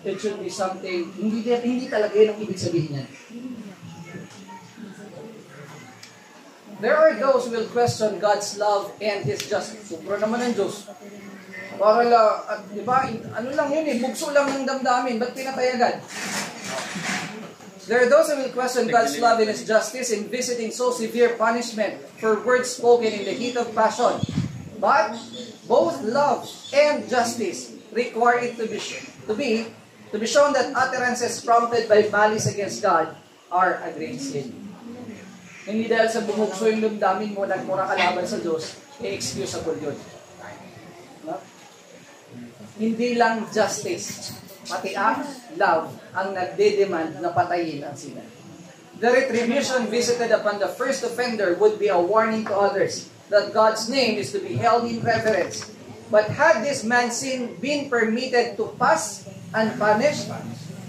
S1: It should be something, hindi talaga yun ang ibig sabihin niya. There are those who will question God's love and His justice. Sobra naman ng Diyos. Para di ba, ano lang yun bugso lang ng damdamin, ba't pinatay agad? There are those who will question God's love and His justice in visiting so severe punishment for words spoken in the heat of passion. But both love and justice require it to be shown that utterances prompted by malice against God are a great sin. Hindi dahil sa bumugso yung damdamin mo, nagmura ka laban sa Diyos, excusable yun. No? Hindi lang justice, pati ang love ang nagde-demand na patayin ang sina. The retribution visited upon the first offender would be a warning to others that God's name is to be held in reverence. But had this man's sin been permitted to pass unpunished,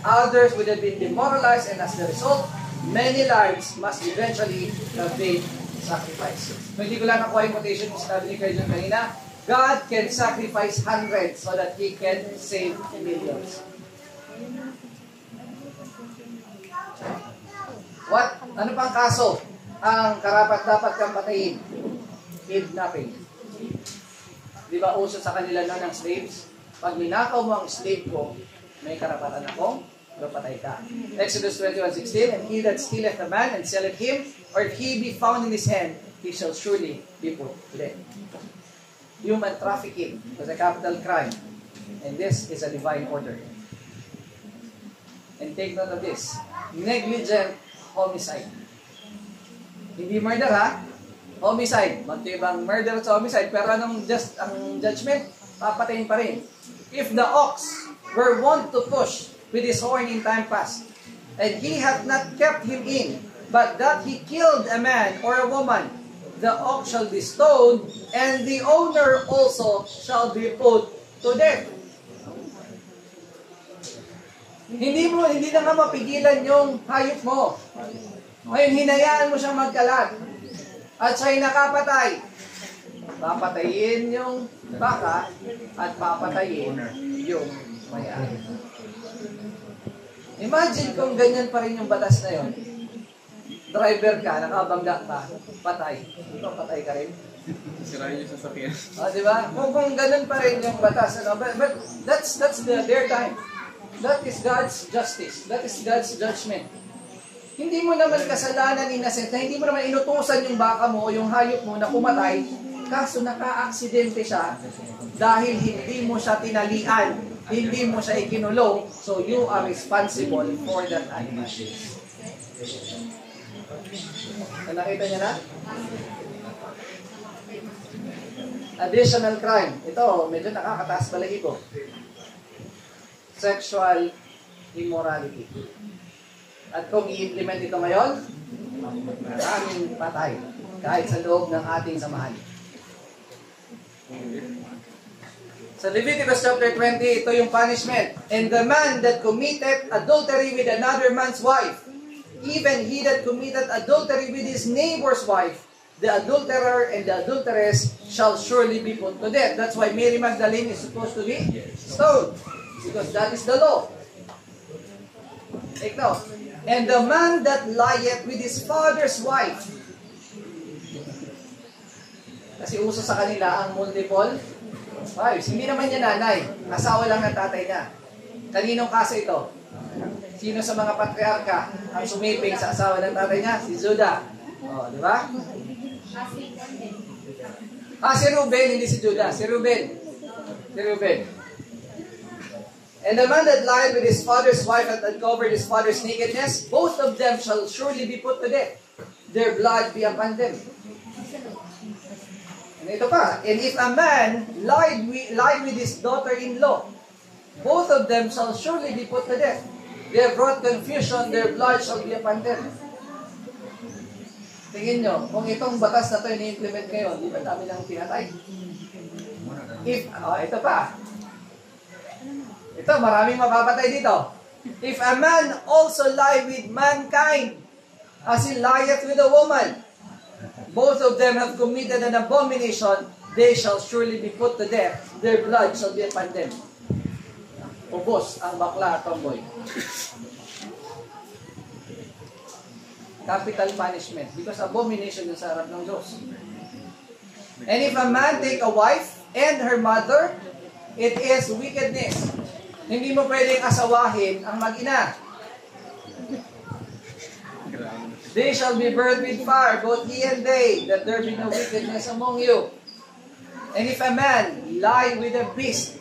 S1: others would have been demoralized, and as the result, many lives must eventually have been sacrificed. So, hindi ko lang nakuha yung quotation mo sabi ni Kajon kanina. God can sacrifice hundreds so that He can save millions. Ano pang kaso ang karapat-dapat kang patayin? Kidnapping. Di ba uso sa kanila ng slaves? Pag ninakaw mo ang slave ko, may karapatan akong patay ka. Exodus 21:16, and he that stealeth a man and selleth him, or if he be found in his hand, he shall surely be put to death. Human trafficking was a capital crime, and this is a divine order. And take note of this, negligent homicide. Hindi murder ha, homicide. Magkibang murder sa homicide, pero anong ang judgment? Papatayin pa rin. If the ox were wont to push with his horn in time past, and he hath not kept him in, but that he killed a man or a woman, the ox shall be stoned, and the owner also shall be put to death. Hindi na nga mapigilan yung hayop mo. Ngayon, hinayaan mo siyang magkalat. At siya'y nakapatay. Papatayin yung baka at papatayin yung may-ari. Imagine kung ganyan pa rin yung batas na yun. Driver ka, nakabangga ka, patay. Di ba patay ka rin?
S2: Sirayin yung sasakyan.
S1: Diba? Kung ganun pa rin yung batas. But that's their time. That is God's justice. That is God's judgment. Hindi mo naman kasalanan innocent, na hindi mo naman inutusan yung baka mo o yung hayop mo na pumatay, kaso naka-aksidente siya dahil hindi mo siya tinalian, hindi mo siya ikinulong, so you are responsible for that animal. Nakita niya na? Additional crime. Ito, medyo nakakataas balahibo. Sexual immorality. At kung i-implement ito ngayon, maraming patay kahit sa loob ng ating samahan. Sa Leviticus chapter 20, ito yung punishment. And the man that committed adultery with another man's wife, even he that committed adultery with his neighbor's wife, the adulterer and the adulteress shall surely be put to death. That's why Mary Magdalene is supposed to be stoned, because that is the law. Take note. And the man that lieth with his father's wife. Kasi uso sa kanila ang multiple wives. Hindi naman niya nanay. Asawa lang ng tatay niya. Kaninong kaso ito? Sino sa mga patriarka ang sumiping sa asawa ng tatay niya? Si Judah. O, di ba? Si Reuben, hindi si Judah. Si Reuben. Si Reuben. And the man that lied with his father's wife and uncovered his father's nakedness, both of them shall surely be put to death. Their blood be upon them. And ito pa, and if a man lied with his daughter-in-law, both of them shall surely be put to death. They have brought confusion, their blood shall be upon them. Tingin nyo, kung itong batas na ito ini-implement ngayon, di ba dami lang pinatay? Ito pa. Ito, maraming mapapatay dito. If a man also lie with mankind, as he lieth with a woman, both of them have committed an abomination, they shall surely be put to death, their blood shall be upon them. Ubos ang bakla at tomboy. Capital punishment, because abomination yung sa harap ng Diyos. And if a man take a wife and her mother, it is wickedness. Hindi mo pwedeng asawahin ang mag-ina. They shall be burned with fire, both he and they, that there be no wickedness among you. And if a man lie with a beast,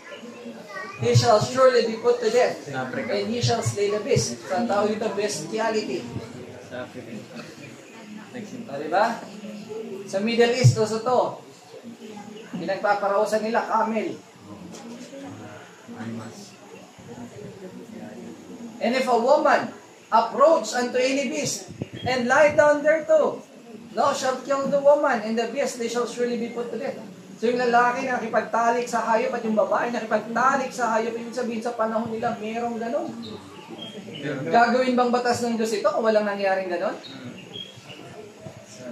S1: he shall surely be put to death, and he shall slay the beast. Sa tawag ito, bestiality. Diba? Sa Middle East, uso to. Pinagpaparausan nila, camel. And if a woman approach unto any beast, and lie down there too, thou shalt kill the woman, and the beast, they shall surely be put to death. So yung lalaki na nakipagtalik sa hayop at yung babae na nakipagtalik sa hayop, ibig sabihin sa panahon nila, merong ganon. Gagawin bang batas ng Diyos ito kung walang nangyaring ganon?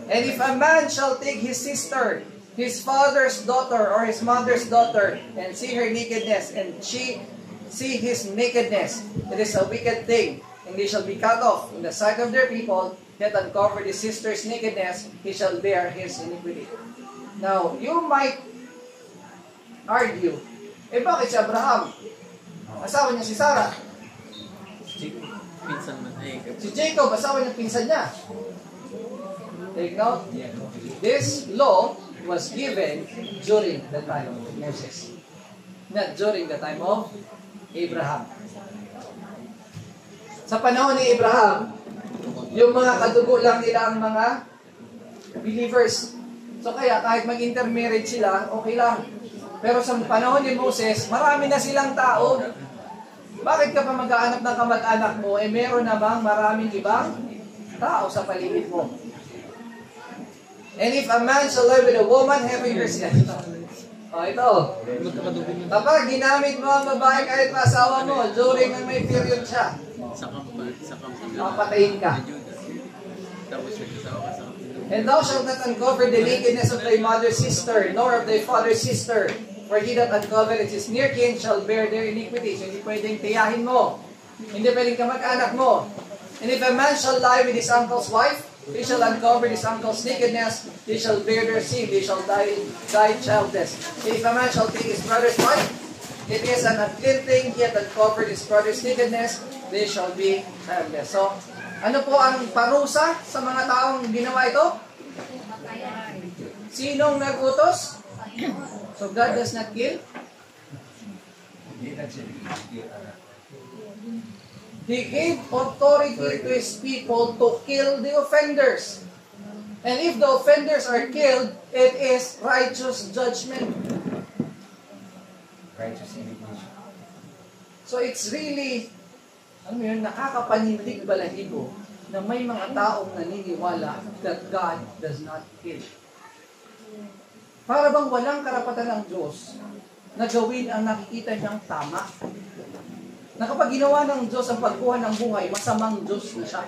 S1: And if a man shall take his sister, his father's daughter, or his mother's daughter, and see her nakedness, and she see his nakedness, it is a wicked thing, and they shall be cut off in the sight of their people, yet uncover his sister's nakedness, he shall bear his iniquity. Now, you might argue, bakit si Abraham? Asawa niya si Sarah. Si Jacob, asawa niya pinsan niya. Take note, this law was given during the time of Moses, not during the time of Abraham. Sa panahon ni Abraham, yung mga kadugo lang nila ang mga believers. So kaya kahit mag-intermarriage sila, okay lang. Pero sa panahon ni Moses, marami na silang tao. Bakit ka pa mag-aanap ng kamag-anak mo, meron namang maraming ibang tao sa paligid mo. And if a man shall lie with a woman having her sin. Ito. Kapag ginamit mo ang babae kahit asawa mo, during na may period siya, papatayin ka. And thou shalt not uncover the nakedness of thy mother's sister, nor of thy father's sister, for he that uncovereth his near kin shall bear their iniquity. So hindi pwedeng tiyahin mo. Hindi pwedeng kamag-anak mo. And if a man shall lie with his uncle's wife, he shall uncover his uncle's nakedness, they shall bear their sin, they shall die childless. If a man shall take his brother's wife, it is an unclean thing, yet uncovered his brother's nakedness, they shall be childless. So, ano po ang parusa sa mga taong ginawa ito? Sinong nag-utos? So, God does not kill? He gave authority to His people to kill the offenders. And if the offenders are killed, it is righteous judgment.
S3: Righteous indignation.
S1: So it's really, nakakapanindig balahibo na may mga taong naniniwala that God does not kill. Para bang walang karapatan ng Diyos na gawin ang nakikita niyang tama. Na kapag ginawa ng Diyos ang pagkuha ng buhay, masamang Diyos na siya.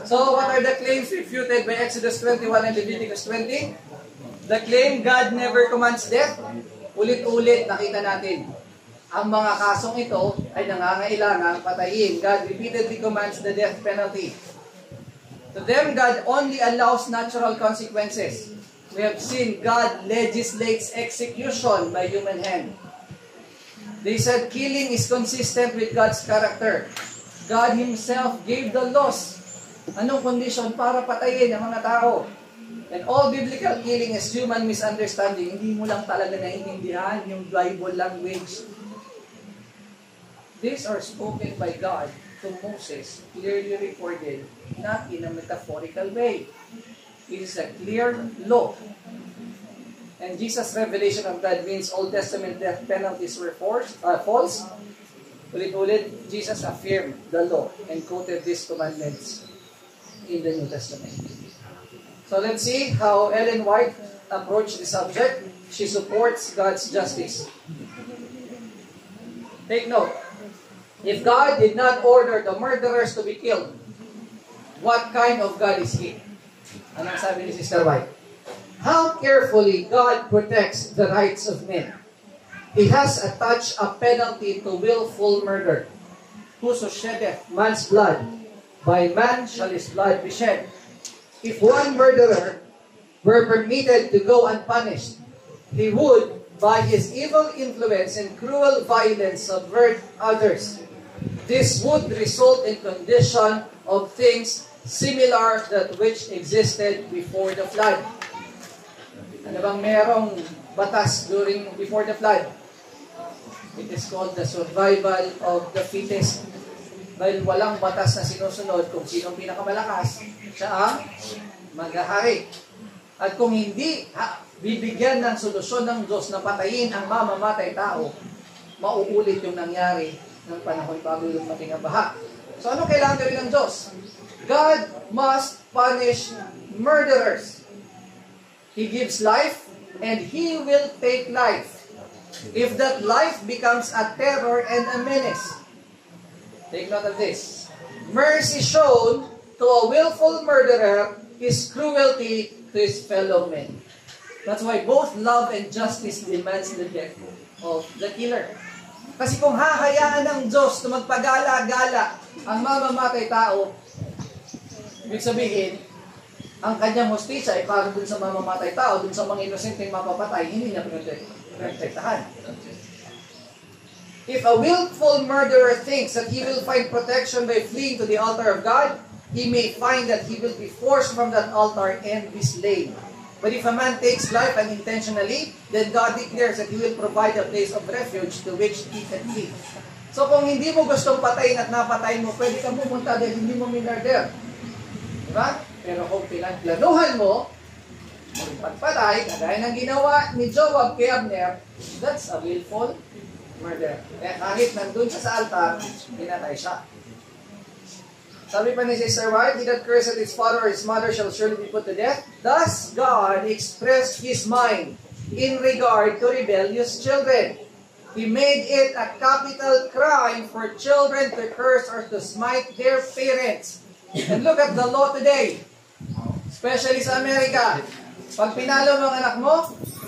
S1: So, what are the claims refuted by Exodus 21 and Leviticus 20? The claim, God never commands death. Ulit-ulit nakita natin. Ang mga kasong ito ay nangangailangang patayin. God repeatedly commands the death penalty. To them, God only allows natural consequences. We have seen God legislates execution by human hand. They said killing is consistent with God's character. God Himself gave the laws. Anong condition para patayin ang mga tao? And all biblical killing is human misunderstanding. Hindi mo lang talaga naiintindihan yung Bible language. These are spoken by God to Moses, clearly recorded, not in a metaphorical way. It is a clear law. And Jesus' revelation of God means Old Testament death penalties were false. Ulit-ulit, Jesus affirmed the law and quoted these commandments in the New Testament. So let's see how Ellen White approached the subject. She supports God's justice. Take note. If God did not order the murderers to be killed, what kind of God is He? Anong sabi ni Sister White? How carefully God protects the rights of men. He has attached a penalty to willful murder. Whoso sheddeth man's blood, by man shall his blood be shed. If one murderer were permitted to go unpunished, he would, by his evil influence and cruel violence, subvert others. This would result in condition of things similar that which existed before the flood. Ano bang merong batas before the flood? It is called the survival of the fittest. Dahil walang batas na sinusunod kung sinong pinakamalakas, siya ang maghahari. At kung hindi bibigyan ng solusyon ng Diyos na patayin ang mamamatay tao, mauulit yung nangyari ng panahon bago yung mating baha. So ano kailangan gawin ng Diyos? God must punish murderers. He gives life and He will take life. If that life becomes a terror and a menace, take note of this. Mercy shown to a willful murderer is cruelty to his fellow men. That's why both love and justice demands the death of the killer. Kasi kung hahayaan ng Diyos na magpagala-gala ang mamamatay tao, ibig sabihin, ang kanyang hustisya ay para dun sa mamamatay tao, dun sa mga inosenteng mapapatay, hindi niya protektahan. If a willful murderer thinks that he will find protection by fleeing to the altar of God, he may find that he will be forced from that altar and be slain. But if a man takes life unintentionally, then God declares that He will provide a place of refuge to which he can flee. So kung hindi mo gustong patayin at napatayin mo, pwede kang pumunta dahil hindi mo minarder. Diba? Pero kung pinagplanuhan mo, pagpatay, kagaya ng ginawa ni Joab kay Abner, that's a willful murder. Eh kahit nandun siya sa altar, pinatay siya. Sabi pa ni Sister White, he that curseth his father or his mother shall surely be put to death. Thus God expressed His mind in regard to rebellious children. He made it a capital crime for children to curse or to smite their parents. And look at the law today, especially sa Amerika. Pag pinalo mo ang anak mo,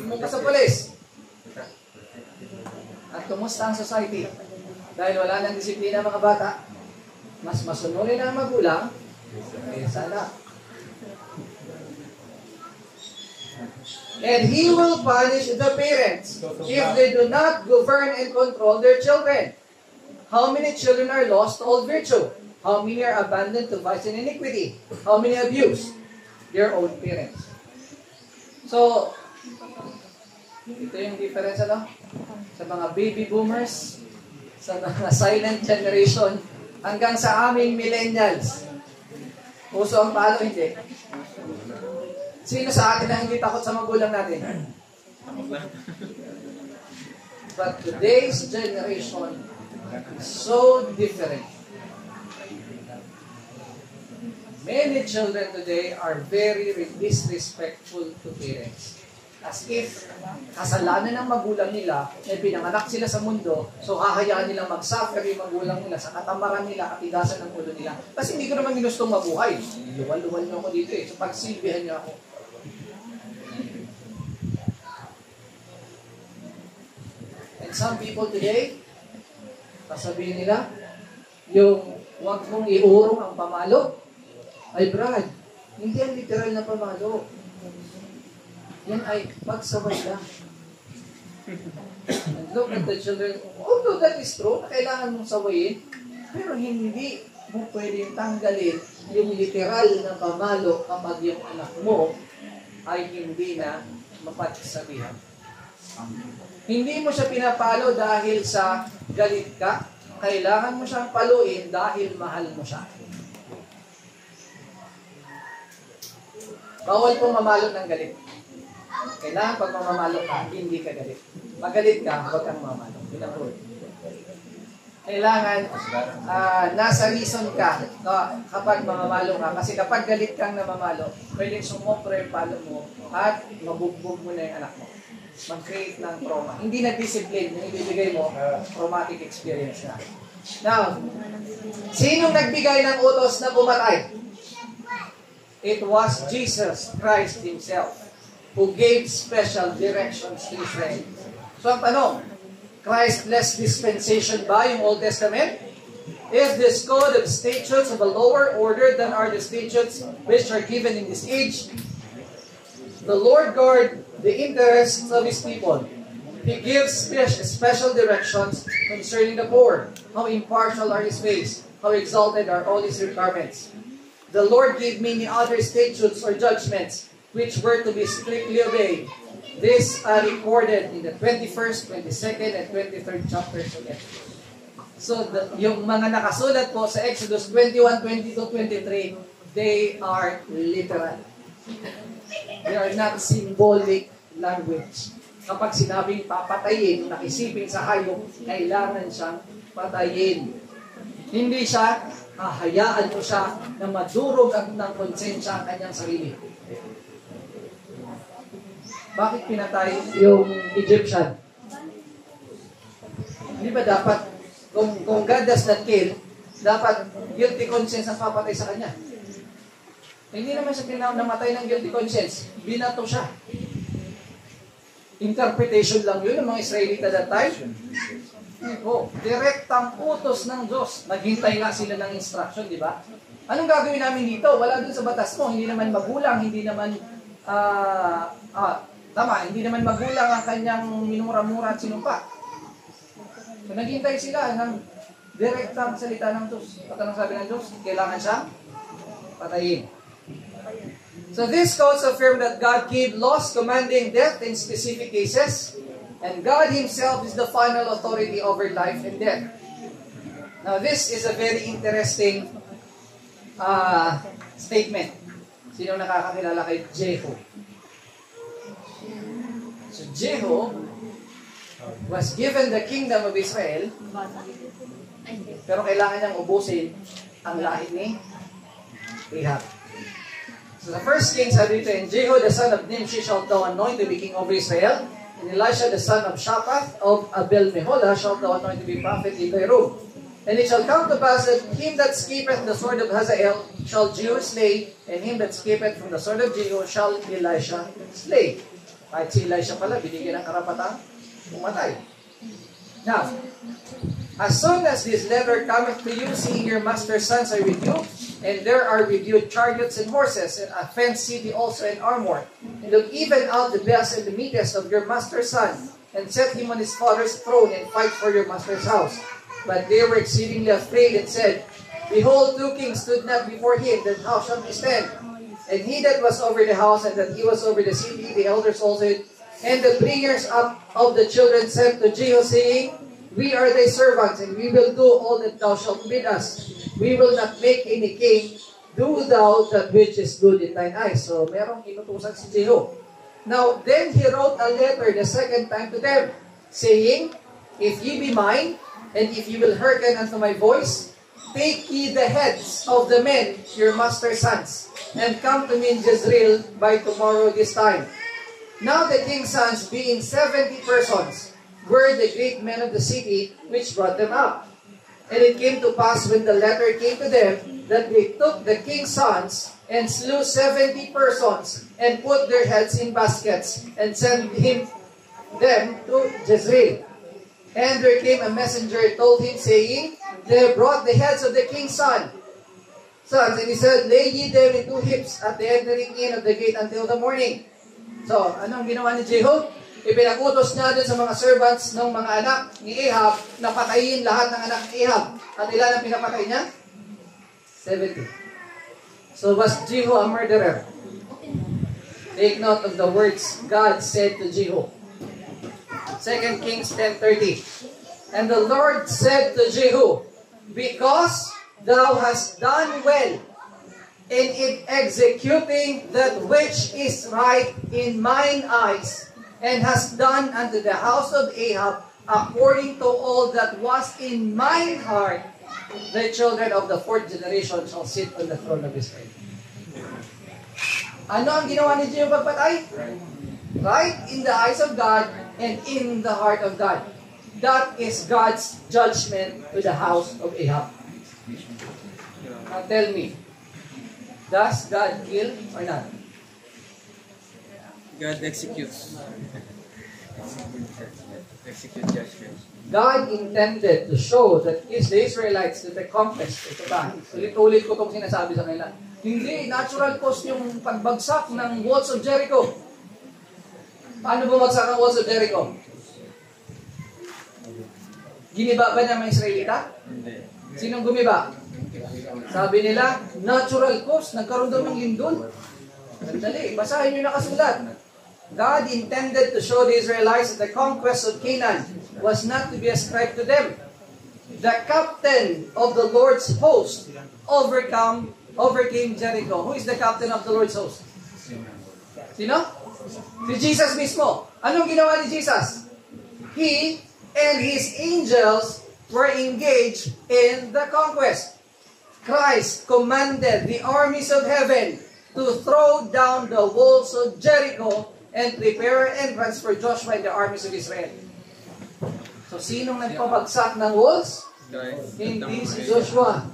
S1: huwag ka sa polis. At kumusta ang society? Dahil wala nang disiplina mga bata, mas masunurin ang magulang, sana. And He will punish the parents if they do not govern and control their children. How many children are lost to all virtue? How many are abandoned to vice and iniquity? How many abuse their own parents? So, ito yung difference sa mga baby boomers, sa mga silent generation, hanggang sa aming millennials. Puso ang palo, hindi. Sino sa atin na hindi takot sa magulang natin? But today's generation is so different. Many children today are very disrespectful to parents. As if kasalanan ng magulang nila, pinanganak sila sa mundo, so hahayaan nilang mag-suffer yung magulang nila sa katamaran nila, katigasan ng ulo nila. Kasi hindi ko naman ginustong mabuhay. Luwal-luwal niyo ako dito so pagsilbihan niyo ako. And some people today, sasabihin nila, yung huwag mong iurong ang pamalo,
S4: Ay Brad, hindi yan literal na pamalo. Yan ay pagsaway lang. And look at the children. Although that is true, na kailangan mong sawayin, pero hindi mo pwedeng tanggalin yung literal na pamalo kapag yung anak mo ay hindi na mapagsabihan. Hindi mo siya pinapalo dahil sa galit ka. Kailangan mo siyang paluin dahil mahal mo siya. Bawal pong mamalo ng galit. Kailangan pag mamamalo ka, hindi ka galit. Magalit ka, huwag kang mamalo. Pinapuro. Kailangan nasa reason ka kapag mamamalo ka. Kasi kapag galit kang namamalo, pwedeng sumopro yung palo mo at mabugbog mo na yung anak mo. Mag-create ng trauma. Hindi na discipline yung ibibigay mo, traumatic experience na. Now, sinong nagbigay ng utos na pumatay? It was Jesus Christ Himself who gave special directions to Israel. So ang tanong, Christless dispensation ba yung Old Testament? Is this code of statutes of a lower order than are the statutes which are given in this age? The Lord guard the interests of His people. He gives special directions concerning the poor. How impartial are His ways? How exalted are all His requirements? The Lord gave many other statutes or judgments which were to be strictly obeyed. These are recorded in the 21st, 22nd, and 23rd chapters of Exodus. So, yung mga nakasulat po sa Exodus 21, 22, 23, they are literal. They are not symbolic language. Kapag sinabing papatayin, nakisipin sa hayop, kailangan siyang patayin. Hindi siya, hahayaan mo siya na madurog ng konsensya ang kanyang sarili. Bakit pinatay yung Egyptian? Hindi ba dapat, kung God does not kill, dapat guilty conscience ang papatay sa kanya? Hindi naman siya namatay ng guilty conscience. Binato siya. Interpretation lang yun ng mga Israelita that time. Direktang utos ng Diyos. Naghintay nga sila ng instruction, di ba? Anong gagawin namin dito? Wala dun sa batas mo. Hindi naman magulang, hindi naman hindi naman magulang ang kanyang minumura-mura at sinumpa. So, naghintay sila ng direktang salita ng Diyos. At anong sabi ng Diyos? Kailangan siyang patayin. So these codes affirm that God gave laws commanding death in specific cases, and God Himself is the final authority over life and death. Now this is a very interesting statement. Sino nakakakilala kay Jehu? So Jehu was given the kingdom of Israel, pero kailangan niyang ubusin ang lahi ni Ahab. So the first king said dito, and Jehu the son of Nimshi shalt thou anoint to be king over Israel, and Elisha the son of Shaphat of Abel-Meholah shalt thou anoint to be prophet in thy room. And it shall come to pass that him that escapeth the sword of Hazael shall Jehu slay, and him that escapeth from the sword of Jehu shall Elisha slay. Kahit si Elisha pala, binigyan ng karapatang pumatay. Now, as soon as this letter cometh to you, seeing your master's sons are with you, and there are with you chariots and horses, and a fenced city also and armor, and look even out the best and the meekest of your master's son, and set him on his father's throne, and fight for your master's house. But they were exceedingly afraid, and said, Behold, 2 kings stood not before him, then how shall we stand? And he that was over the house, and that he was over the city, the elders also, and the bringers up of the children sent to Jehu, saying, We are thy servants, and we will do all that thou shalt bid us. We will not make any king. Do thou that which is good in thine eyes. So, merong inutusan si Jehu. Now, then he wrote a letter the second time to them, saying, If ye be mine, and if ye will hearken unto my voice, take ye the heads of the men, your master's sons, and come to me in Jezreel by tomorrow this time. Now the king's sons, being 70 persons, were the great men of the city which brought them up. And it came to pass when the letter came to them, that they took the king's sons, and slew 70 persons, and put their heads in baskets, and sent them to Jezreel. And there came a messenger, told him, saying, They have brought the heads of the king's son. sons, and he said, lay ye them in 2 heaps at the entering in of the gate until the morning. So, anong ginawa ni Jehu? Ipinakutos niya din sa mga servants ng mga anak ni Ahab na patayin lahat ng anak ni Ahab. At ilan ang pinapatay niya? 70. So, was Jehu a murderer? Take note of the words God said to Jehu. 2 Kings 10:30. And the Lord said to Jehu, because thou hast done well in executing that which is right in mine eyes, and hast done unto the house of Ahab according to all that was in mine heart, the children of the 4th generation shall sit on the throne of Israel. Ano ang ginawa ni Jehu pagpatay? Right in the eyes of God and in the heart of God. That is God's judgment to the house of Ahab. Now tell me, does God kill or not?
S3: God executes. Execute judgment.
S4: God intended to show that the Israelites that they conquest, ito ba, ulit-ulit ko itong sinasabi sa kanila, hindi, natural cause yung pagbagsak ng walls of Jericho. Paano bumagsak ang walls of Jericho? Giniba ba ng mga Israelita? Sinong gumiba? Sabi nila, natural cause, nagkaroon daw ng lindol. Sandali, basahin nyo nakasulat. God intended to show the Israelites that the conquest of Canaan was not to be ascribed to them. The captain of the Lord's host overcame Jericho. Who is the captain of the Lord's host? Sino? Si Jesus mismo. Anong ginawa ni Jesus? He and his angels were engaged in the conquest. Christ commanded the armies of heaven to throw down the walls of Jericho and prepare entrance for Joshua and the armies of Israel. So, sinong nagpabagsak ng walls? Hindi si Joshua.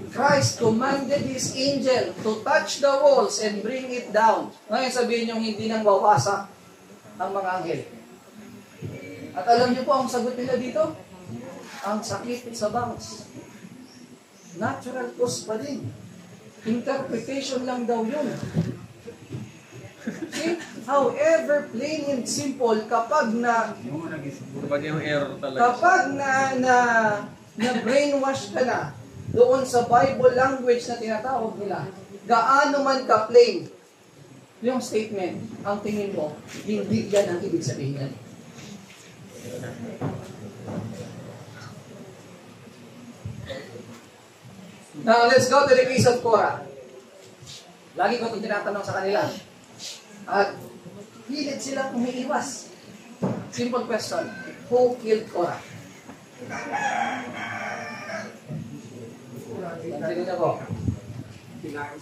S4: Christ commanded His angel to touch the walls and bring it down. Ngayon sabihin nyo, hindi nang wawasak ang mga anghel. At alam niyo po ang sagot nila dito? Ang sakit sa bangs. Natural cause pa din. Interpretation lang daw yun. See? However plain and simple, kapag
S3: yung error talaga.
S4: Kapag na brainwash ka na doon sa Bible language na tinatawag nila, gaano man ka-plain yung statement, ang tingin mo, hindi yan ang ibig sabihin yan. Now, let's go to the case of Korah. Lagi ko itong tinatanong sa kanila. At pilit silang umiiwas. Simple question. Who killed Korah? Tantinin ako.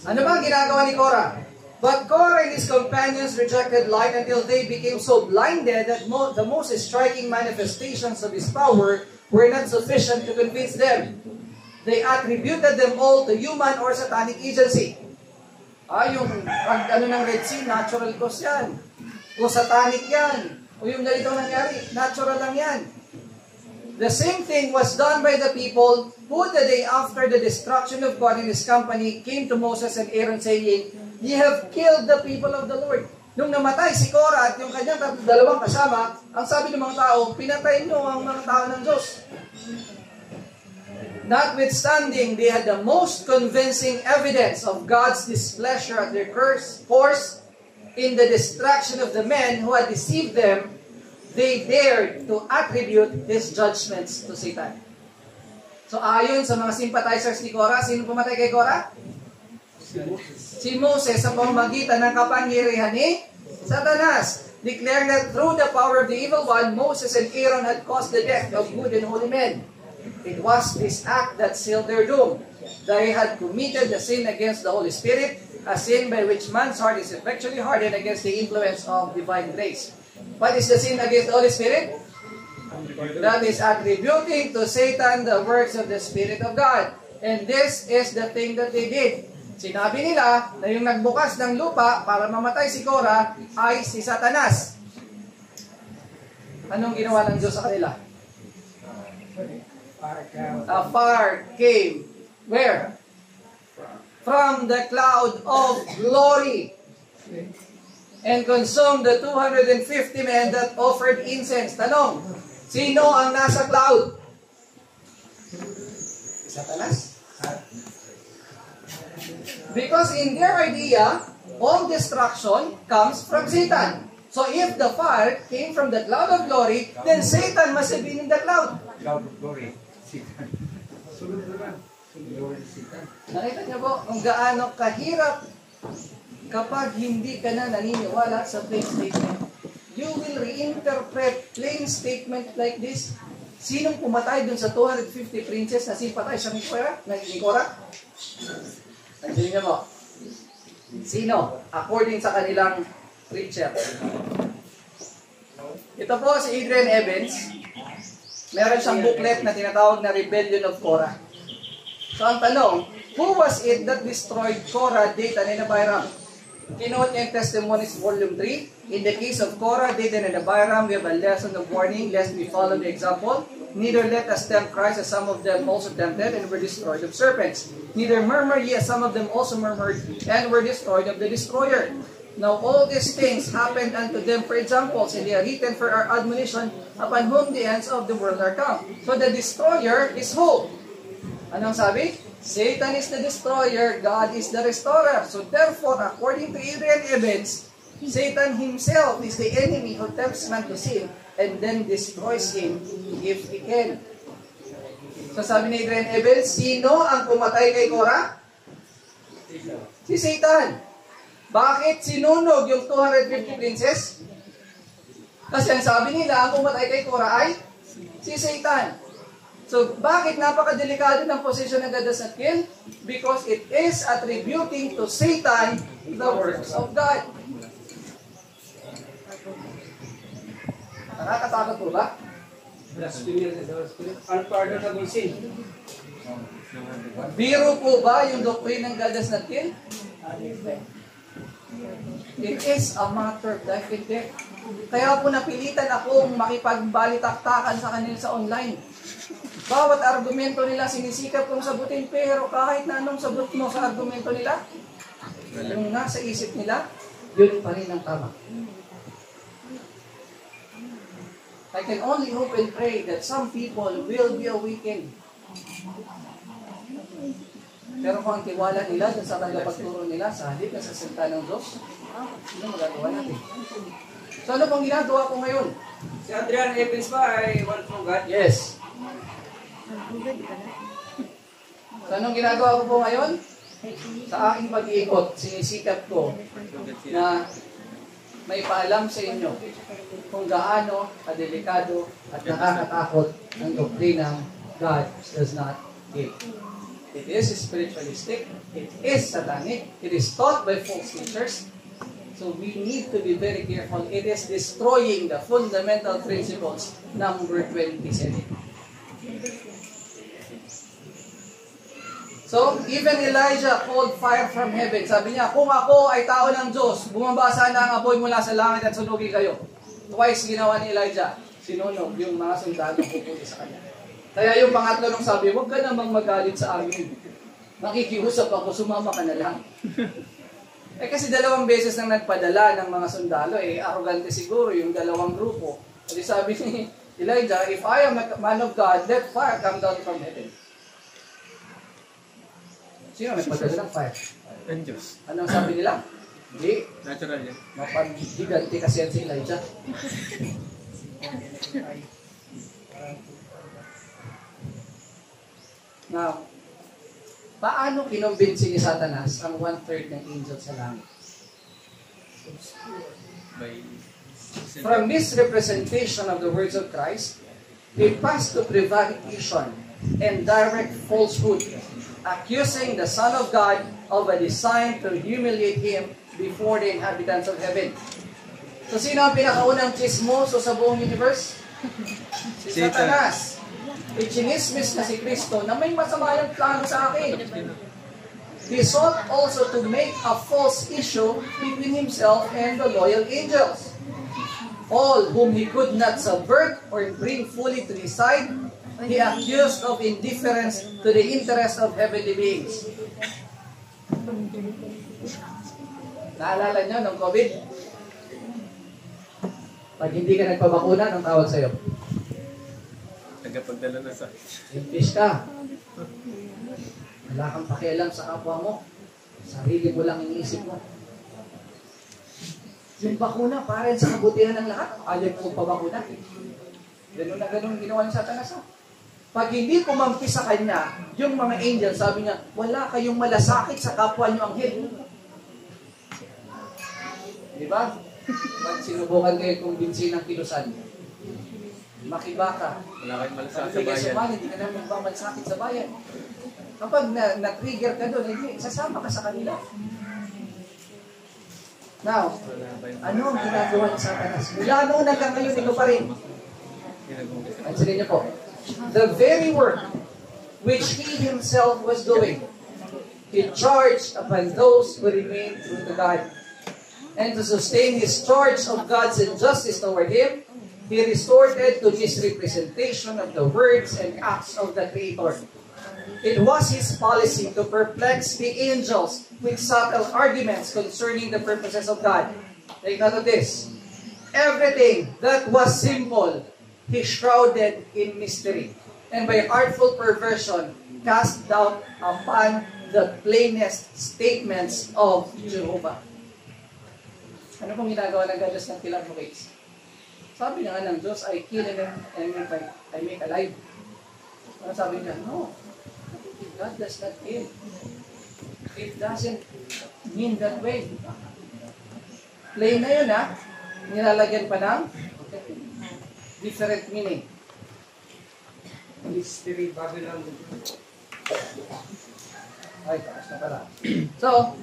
S4: Ano ba ang ginagawa ni Korah? But Korah and his companions rejected light until they became so blinded that the most striking manifestations of his power were not sufficient to convince them. They attributed them all to human or satanic agency. Yung ano ng Red Sea, natural cause yan. O satanic yan. O yung ganito nangyari, natural lang yan. The same thing was done by the people who the day after the destruction of God and His company came to Moses and Aaron saying, "Ye have killed the people of the Lord." Nung namatay si Korah at yung kanyang dalawang kasama, ang sabi ng mga tao, pinatay nyo ang mga tao ng Diyos. Notwithstanding, they had the most convincing evidence of God's displeasure at their course in the destruction of the men who had deceived them. They dared to attribute His judgments to Satan. So ayon sa mga sympathizers ni Korah, sino pumatay kay Korah? Si Moses sa pamamagitan ng kapangyarihan ni Satanas, declaring that through the power of the evil one, Moses and Aaron had caused the death of good and holy men. It was this act that sealed their doom. They had committed the sin against the Holy Spirit, a sin by which man's heart is effectually hardened against the influence of divine grace. What is the sin against the Holy Spirit? That is attributing to Satan the works of the Spirit of God. And this is the thing that they did. Sinabi nila na yung nagbukas ng lupa para mamatay si Korah ay si Satanas. Anong ginawa ng Diyos sa kanila? A fire came. Where? from the cloud of glory and consumed the 250 men that offered incense. Tanong, sino ang nasa cloud? Satanas? Because in their idea, all destruction comes from Satan. So if the fire came from the cloud of glory, then Satan must have been in the cloud.
S3: Cloud of glory. Satan. Sunod naman. Glory Satan.
S4: Nakita niyo po kung gaano kahirap kapag hindi ka na naniniwala sa plain statement. You will reinterpret plain statement like this. Sinong pumatay dun sa 250 princes na simpatay sa Nikora? Nandiyan niyo mo. Sino? According sa kanilang preacher. Ito po si Adrian Evans. Meron siyang booklet na tinatawag na Rebellion of Korah. So ang tanong, who was it that destroyed Korah, Dathan, and Abiram? Kinuha niya yung Testimonies Volume 3. In the case of Korah, Dathan, and Abiram, we have a lesson of warning lest we follow the example. Neither let us tempt Christ as some of them also tempted and were destroyed of serpents. Neither murmur ye as some of them also murmured and were destroyed of the destroyer. Now all these things happened unto them for examples, and they are written for our admonition, upon whom the ends of the world are come. So the destroyer is who? Anong sabi? Satan is the destroyer, God is the restorer. So therefore, according to Adrian Evans, Satan himself is the enemy who tempts man to sin and then destroys him if he can. So sabi ni Adrian Evans, sino ang pumatay kay Korah? Si Satan. Bakit sinunog yung 250 princes? Kasi ang sabi nila, ang pumatay kay Korah ay si Satan. So, bakit napakadelikado ng position ng God does not kill? Because it is attributing to Satan the works of God. Nakakatakot po ba?
S2: Blasphemy of the Holy Spirit. Unpardonable sin.
S4: Biro po ba yung doctrine ng God does not kill? It is a matter of life and death. Kaya po napilitan akong makipagbalitaktakan sa kanila sa online. Bawat argumento nila sinisikap kong sagutin, pero kahit na anong sagot mo sa argumento nila, yung nasa isip nila, yun pa rin ang tama. I can only hope and pray that some people will be awakened. Pero kung ang tiwala nila dun sa tagapagturo nila sa halip na sa salita ng Diyos, ano magagawa natin? So ano pong ginagawa ko ngayon?
S2: Si Adrian Evans ba ay one from God?
S4: Yes. So anong ginagawa ko po ngayon? Sa aking pag-iikot, sinisikap ko na may paalam sa inyo kung gaano kadelikado at nakakatakot ang doktrinang God does not kill. It is spiritualistic, it is satanic, it is taught by false teachers. So we need to be very careful. It is destroying the fundamental principles, number 27. So, even Elijah called fire from heaven. Sabi niya, kung ako ay tao ng Diyos, bumaba sana ang apoy mula sa langit at sunugin kayo. Twice ginawa ni Elijah, sinunog yung mga sundalo pupuli sa kanya. Kaya yung pangatlo nung sabi, huwag ka namang magalit sa amin. Makikiusap ako, sumama ka na lang. Kasi 2 beses nang nagpadala ng mga sundalo, arrogante siguro yung 2 grupo. Kasi sabi ni Elijah, if I am a man of God, let fire come down from heaven. Sino nagpadala ng fire?
S3: Ang Diyos.
S4: Anong sabi nila? Hindi.
S3: Natural yan.
S4: Mapaghiganti kasi yan si Elijah. Now, paano kinumbinsi ni Satanas ang 1/3 ng angels sa langit? From this representation of the words of Christ, we pass to prevarication and direct falsehood, accusing the Son of God of a design to humiliate Him before the inhabitants of heaven. So, sino ang pinakaunang chismoso sa buong universe? Si Satanas. Ichinismis na si Kristo na may masama yung plano sa akin. He sought also to make a false issue between himself and the loyal angels, all whom he could not subvert or bring fully to his side. He accused of indifference to the interest of heavenly beings. Naalala nyo ng COVID? Pag hindi ka nagpabakuna, anong tawag sa'yo?
S2: Nagpagdala na sa...
S4: Impis ka. Wala kang pakialam sa kapwa mo. Sarili mo lang iniisip mo. Yung bakuna, para sa kabutihan ng lahat, ayaw mo pabakuna. Ganun na ganun ginawa ng Satanas. Pag hindi kumampi sa kanya, yung mga angel, sabi niya, wala kayong malasakit sa kapwa niyo anghel. Di ba? Pag sinubukan kayo kumbinsin ng kilusan, makiba ka.
S2: Wala kayong malasakit sa
S4: Pag
S2: bayan.
S4: bayan, hindi ka na magmamalasakit sa bayan. Kapag na-trigger ka doon, hindi, sasama ka sa kanila. Now, ano ang ginagawa ng Satanas? Mula noon hanggang ngayon, ito pa rin. Ansinin niyo po. The very work which he himself was doing, he charged upon those who remained true to God. And to sustain his charge of God's injustice toward him, he resorted to misrepresentation of the words and acts of the Creator. It was his policy to perplex the angels with subtle arguments concerning the purposes of God. Take note of this. Everything that was simple, he shrouded in mystery, and by artful perversion, cast doubt upon the plainest statements of Jehovah. Ano pong ginagawa ng God ng killer advocates? Sabi nga ng Diyos, I kill and I make alive. Ano sabi niya? No. God does not kill. It doesn't mean that way. Plain na yun, ha? Nilalagyan pa ng different meaning.
S3: Mystery Babylon.
S4: Ay, taas na pala. So,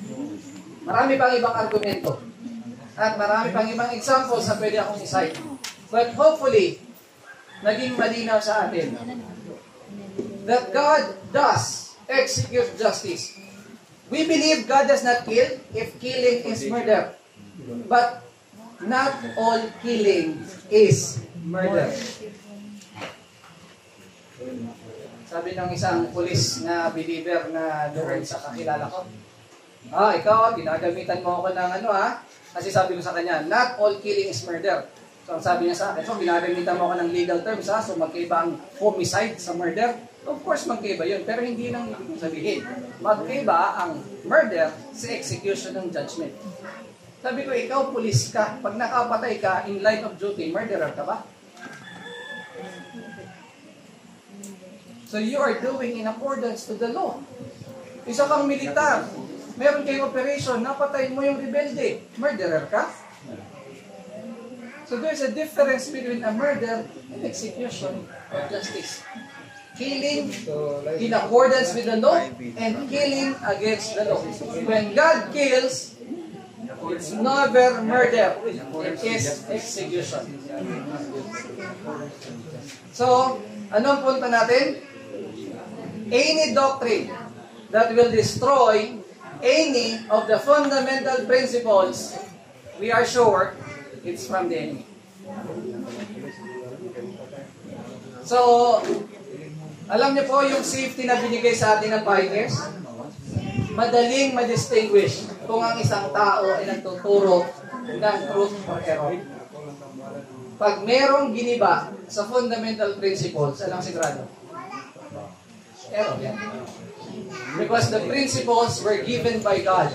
S4: marami pang ibang argumento. At marami pang ibang examples na pwede akong isite. But hopefully, naging malinaw sa atin that God does execute justice. We believe God does not kill if killing is murder. But not all killing is murder. Sabi ng isang pulis na believer na doon sa kakilala ko, ikaw, ginagamitan mo ako ng ano kasi sabi ko sa kanya, not all killing is murder. So ang sabi niya sa akin, so ginagamitan mo ako ng legal terms so magkaiba ang homicide sa murder. Of course, magkaiba yun, pero hindi nang ibig sabihin. Magkaiba ang murder sa execution ng judgment. Sabi ko, ikaw pulis ka, pag nakapatay ka in line of duty, murderer ka ba? So you are doing in accordance to the law. Isa kang militar, meron kayong operation, napatay mo yung rebelde, murderer ka? So there's a difference between a murder and execution of justice. Killing in accordance with the law and killing against the law. When God kills, it's never murder, it is execution. So, anong punto natin? Any doctrine that will destroy any of the fundamental principles, we are sure it's from the enemy. So, alam niyo po yung safety na binigay sa atin ng pioneers? Madaling ma-distinguish kung ang isang tao ay nagtuturo ng truth or error. Pag merong giniba sa fundamental principles, anong sigurado? Error yan. Because the principles were given by God.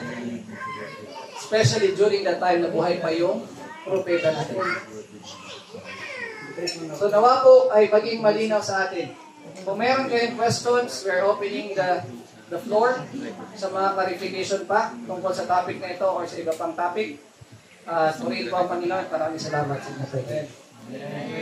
S4: Especially during the time na buhay pa yung propeta natin. So nawa po ay maging malinaw sa atin. Kung meron kayong questions, we're opening the floor sa mga clarification pa tungkol sa topic na ito or sa iba pang topic. Purihin po ang Panginoon. Maraming salamat sa inyo.